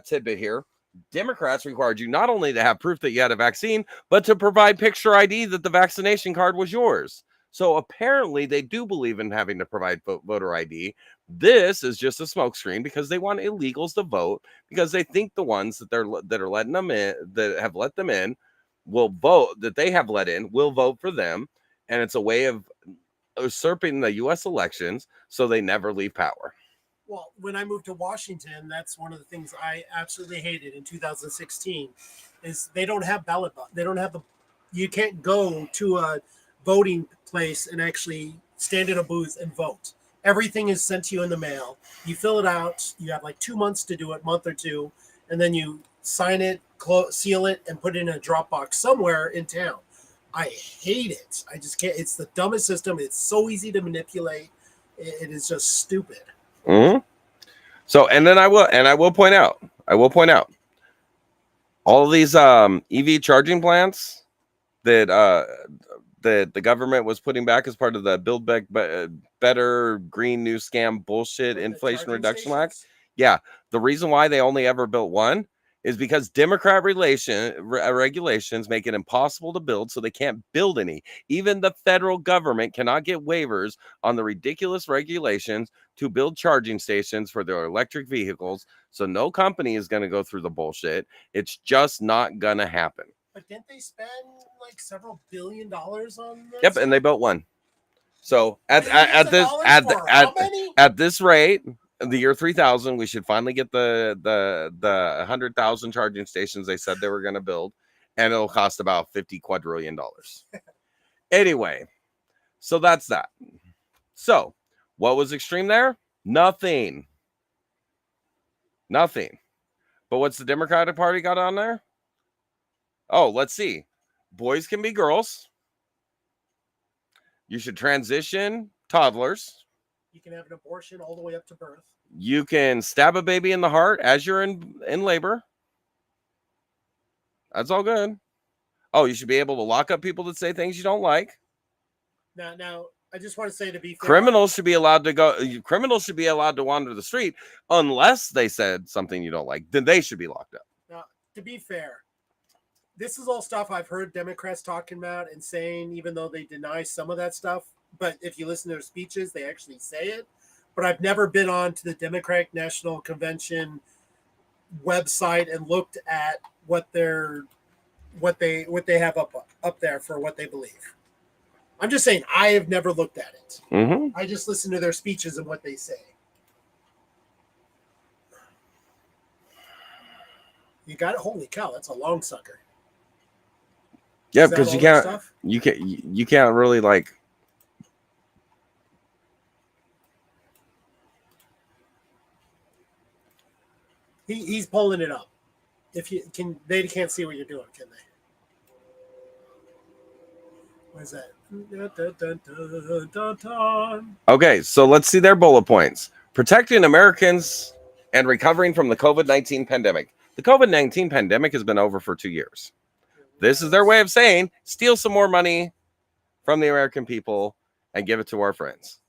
H: tidbit here. Democrats required you not only to have proof that you had a vaccine, but to provide picture ID that the vaccination card was yours. So apparently they do believe in having to provide voter ID. This is just a smokescreen because they want illegals to vote because they think the ones that are letting them in, that have let them in, will vote, that they have let in, will vote for them. And it's a way of usurping the U.S. elections so they never leave power.
C: Well, when I moved to Washington, that's one of the things I absolutely hated in 2016 is they don't have ballot. They don't have you can't go to a voting place and actually stand in a booth and vote. Everything is sent to you in the mail. You fill it out. You have like 2 months to do it, month or two, and then you sign it, seal it, and put it in a drop box somewhere in town. I hate it. I just can't. It's the dumbest system. It's so easy to manipulate. It is just stupid.
H: Mm-hmm. So, and then I will point out, all of these EV charging plants that the government was putting back as part of the Build Back Better Green New Scam bullshit Inflation Reduction Act. Yeah, the reason why they only ever built one is because Democrat regulations make it impossible to build, so they can't build any. Even the federal government cannot get waivers on the ridiculous regulations to build charging stations for their electric vehicles. So no company is going to go through the bullshit. It's just not going to happen.
C: But didn't they spend like several $1 billion on this?
H: Yep, and they built one. So at this rate, the year 3000, we should finally get the 100,000 charging stations they said they were going to build, and it'll cost about $50 quadrillion. Anyway, so that's that. So what was extreme there? Nothing. But what's the Democratic Party got on there? Oh, let's see. Boys can be girls. You should transition toddlers.
C: You can have an abortion all the way up to birth.
H: You can stab a baby in the heart as you're in labor. That's all good. Oh, you should be able to lock up people that say things you don't like.
C: Now, I just want to say, to be fair,
H: criminals should be allowed to wander the street unless they said something you don't like. Then they should be locked up.
C: Now, to be fair, this is all stuff I've heard Democrats talking about and saying, even though they deny some of that stuff. But if you listen to their speeches, they actually say it. But I've never been on to the Democratic National Convention website and looked at what they have up there for what they believe. I'm just saying, I have never looked at it.
H: Mm-hmm.
C: I just listen to their speeches and what they say. You got it? Holy cow, that's a long sucker.
H: Yeah, because you can't really like.
C: He's pulling it up. If you can, they can't see what you're doing, can they? What is that?
H: Okay, so let's see their bullet points. Protecting Americans and recovering from the COVID-19 pandemic. The COVID-19 pandemic has been over for 2 years. This is their way of saying, steal some more money from the American people and give it to our friends.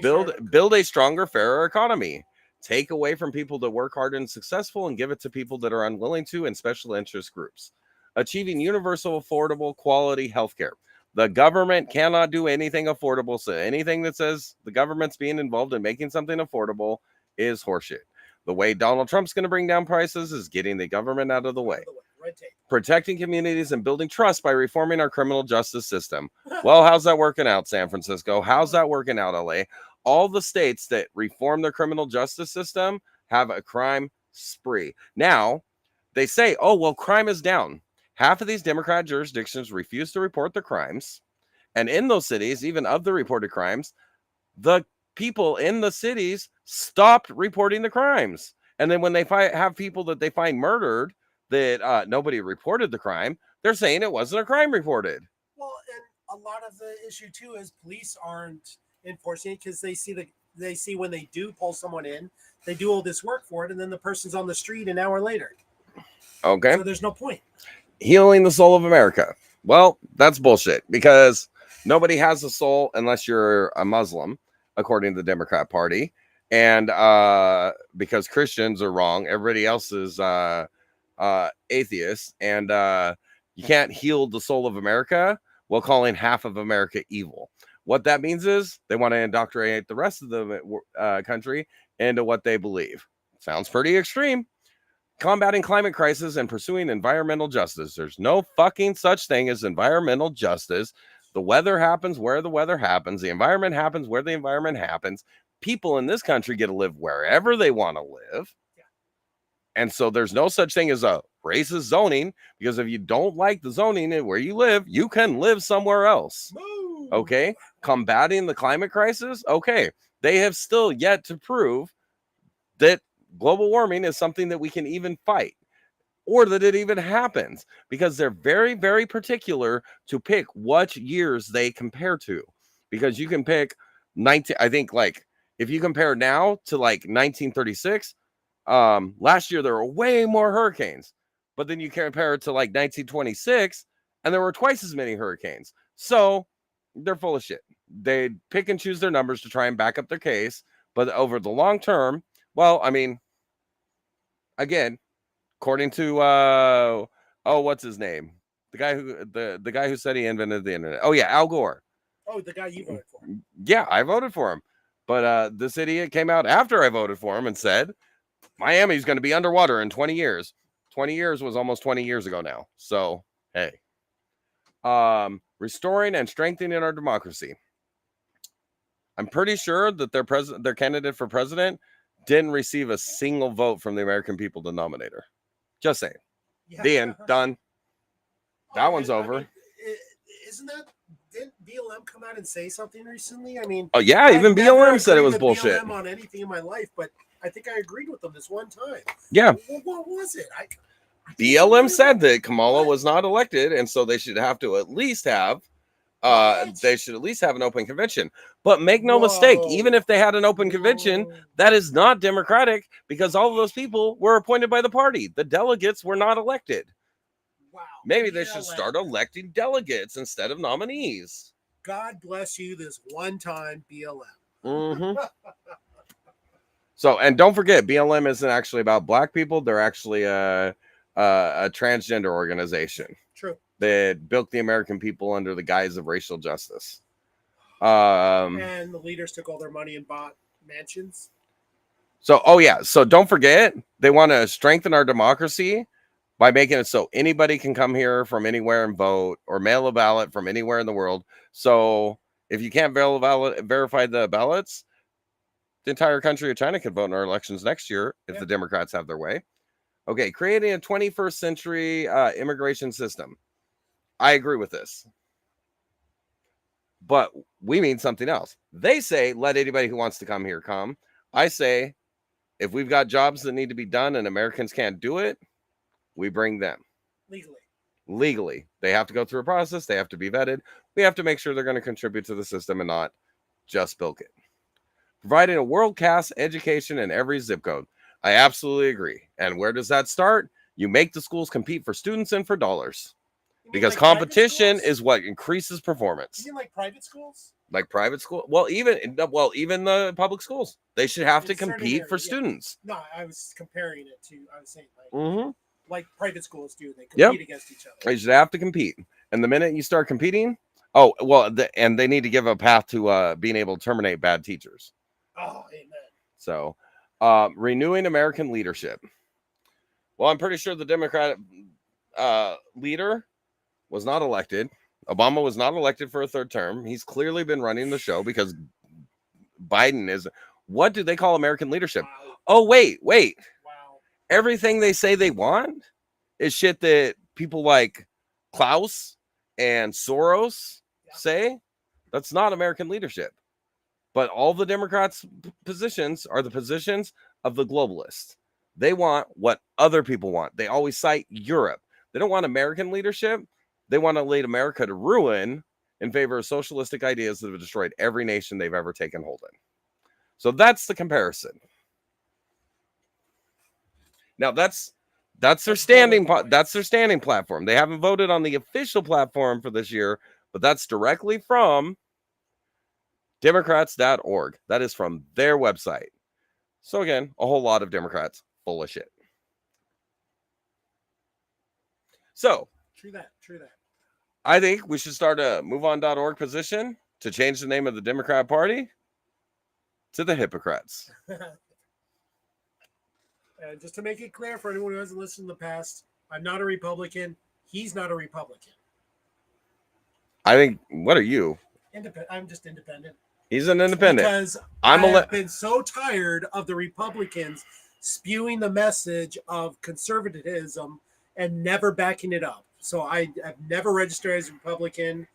H: Build a stronger, fairer economy. Take away from people that work hard and successful and give it to people that are unwilling to and special interest groups. Achieving universal, affordable, quality healthcare. The government cannot do anything affordable. So anything that says the government's being involved in making something affordable is horseshit. The way Donald Trump's going to bring down prices is getting the government out of the way. Protecting communities and building trust by reforming our criminal justice system. Well, how's that working out, San Francisco? How's that working out, LA? All the states that reform their criminal justice system have a crime spree. Now, they say, oh, well, crime is down. Half of these Democrat jurisdictions refuse to report their crimes. And in those cities, even of the reported crimes, the people in the cities stopped reporting the crimes. And then when they have people that they find murdered that nobody reported the crime, they're saying it wasn't a crime reported.
C: Well, and a lot of the issue too is police aren't enforcing it because they see when they do pull someone in, they do all this work for it, and then the person's on the street an hour later.
H: Okay.
C: So there's no point.
H: Healing the soul of America. Well, that's bullshit because nobody has a soul unless you're a Muslim, according to the Democrat Party. And because Christians are wrong, everybody else is atheists. And you can't heal the soul of America while calling half of America evil. What that means is they want to indoctrinate the rest of the country into what they believe. Sounds pretty extreme. Combating climate crisis and pursuing environmental justice. There's no fucking such thing as environmental justice. The weather happens where the weather happens. The environment happens where the environment happens. People in this country get to live wherever they want to live. And so there's no such thing as a racist zoning, because if you don't like the zoning and where you live, you can live somewhere else. Okay. Combating the climate crisis. Okay. They have still yet to prove that global warming is something that we can even fight, or that it even happens, because they're very, very particular to pick what years they compare to, because you can pick 19, I think, like, if you compare now to like 1936, last year there were way more hurricanes, but then you compare it to like 1926 and there were twice as many hurricanes. So they're full of shit. They pick and choose their numbers to try and back up their case, but over the long term, well, I mean, again, according to what's his name? The guy who the guy who said he invented the internet. Oh yeah, Al Gore.
C: Oh, the guy you voted for.
H: Yeah, I voted for him. But this idiot came out after I voted for him and said Miami's going to be underwater in 20 years. 20 years was almost 20 years ago now. So, hey. Restoring and strengthening our democracy. I'm pretty sure that their candidate for president didn't receive a single vote from the American people to nominate her. Just saying. Yeah. The end. Done. That one's over.
C: I mean, didn't BLM come out and say something recently? I mean,
H: oh yeah, even BLM said it was bullshit.
C: BLM on anything in my life, but I think I agreed with them this one time.
H: Yeah.
C: What was it?
H: BLM said that Kamala was not elected, and so they should have to at least have an open convention. But make no mistake, even if they had an open convention, that is not democratic, because all of those people were appointed by the party. The delegates were not elected.
C: Wow.
H: Maybe they should start electing delegates instead of nominees.
C: God bless you this one time, BLM.
H: Mm-hmm. So, and don't forget, BLM isn't actually about black people. They're actually a transgender organization.
C: True.
H: That built the American people under the guise of racial justice.
C: And the leaders took all their money and bought mansions.
H: So, oh yeah. So don't forget, they want to strengthen our democracy by making it so anybody can come here from anywhere and vote, or mail a ballot from anywhere in the world. So if you can't verify the ballots, the entire country of China could vote in our elections next year if the Democrats have their way. Okay, creating a 21st century immigration system. I agree with this. But we mean something else. They say, let anybody who wants to come here come. I say, if we've got jobs that need to be done and Americans can't do it, we bring them. Legally. They have to go through a process. They have to be vetted. We have to make sure they're going to contribute to the system and not just bilk it. Providing a world-class education in every zip code. I absolutely agree. And where does that start? You make the schools compete for students and for dollars. Because like competition is what increases performance.
C: You mean like private schools?
H: Like private school? Well, even the public schools. They should have to compete for students.
C: No, I was comparing it to, I was saying
H: like,
C: like private schools do. They compete against each other.
H: They should have to compete. And the minute you start competing, and they need to give a path to being able to terminate bad teachers.
C: Oh, amen.
H: So, renewing American leadership. Well, I'm pretty sure the Democratic leader was not elected. Obama was not elected for a third term. He's clearly been running the show because Biden is. What do they call American leadership? Wow. Oh, wait.
C: Wow.
H: Everything they say they want is shit that people like Klaus and Soros say. That's not American leadership. But all the Democrats' positions are the positions of the globalists. They want what other people want. They always cite Europe. They don't want American leadership. They want to lead America to ruin in favor of socialistic ideas that have destroyed every nation they've ever taken hold in. So that's the comparison. Now that's their standing platform. They haven't voted on the official platform for this year, but that's directly from Democrats.org. That is from their website. So again, a whole lot of Democrats full of shit. So
C: True that.
H: I think we should start a MoveOn.org position to change the name of the Democrat Party to the Hypocrats.
C: And just to make it clear for anyone who hasn't listened in the past, I'm not a Republican. He's not a Republican.
H: I think, what are you?
C: I'm just independent.
H: He's an independent.
C: Because I've been so tired of the Republicans spewing the message of conservatism and never backing it up. So I have never registered as a Republican,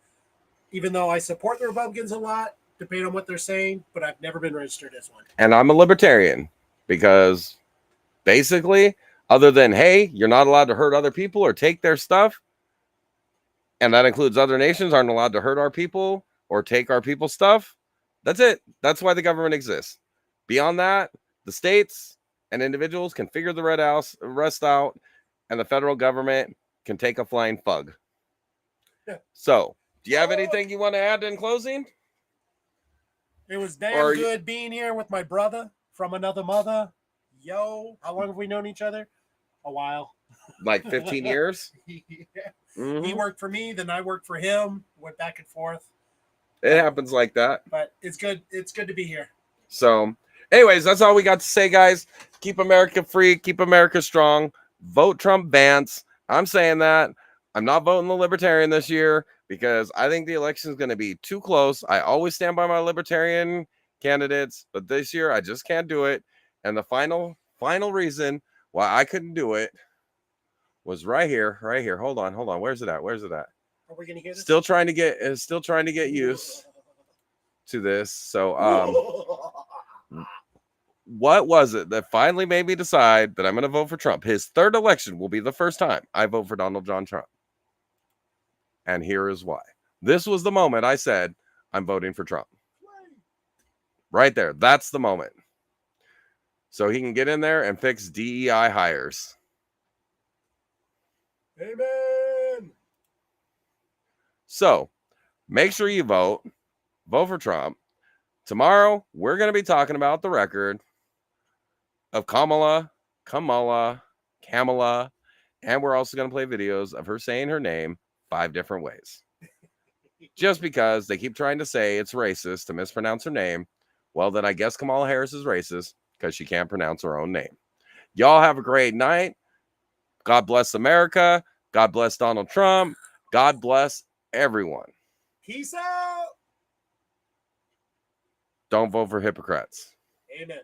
C: even though I support the Republicans a lot, depending on what they're saying, but I've never been registered as one.
H: And I'm a libertarian because basically, other than, hey, you're not allowed to hurt other people or take their stuff, and that includes other nations aren't allowed to hurt our people or take our people's stuff. That's it. That's why the government exists. Beyond that, the states and individuals can figure the rest out, and the federal government can take a flying fug.
C: Yeah.
H: So, do you have anything you want to add in closing?
C: It was damn good being here with my brother from another mother. Yo, how long have we known each other? A while.
H: Like 15 years?
C: Yeah.
H: Mm-hmm.
C: He worked for me, then I worked for him, went back and forth.
H: It happens like that.
C: But it's good. It's good to be here.
H: So, anyways, that's all we got to say, guys. Keep America free. Keep America strong. Vote Trump Vance. I'm saying that. I'm not voting the Libertarian this year because I think the election is going to be too close. I always stand by my Libertarian candidates, but this year I just can't do it. And the final reason why I couldn't do it was right here. Hold on. Where's it at?
C: Are we gonna hear this?
H: Still trying to get used to this. So what was it that finally made me decide that I'm going to vote for Trump? His third election will be the first time I vote for Donald John Trump. And here is why. This was the moment I said I'm voting for Trump. Right there. That's the moment. So he can get in there and fix DEI hires.
C: Amen.
H: So make sure you vote for Trump. Tomorrow, we're going to be talking about the record of Kamala, and we're also going to play videos of her saying her name 5 different ways. Just because they keep trying to say it's racist to mispronounce her name, well, then I guess Kamala Harris is racist because she can't pronounce her own name. Y'all have a great night. God bless America. God bless Donald Trump. God bless everyone.
C: Peace out.
H: Don't vote for hypocrites.
C: Amen.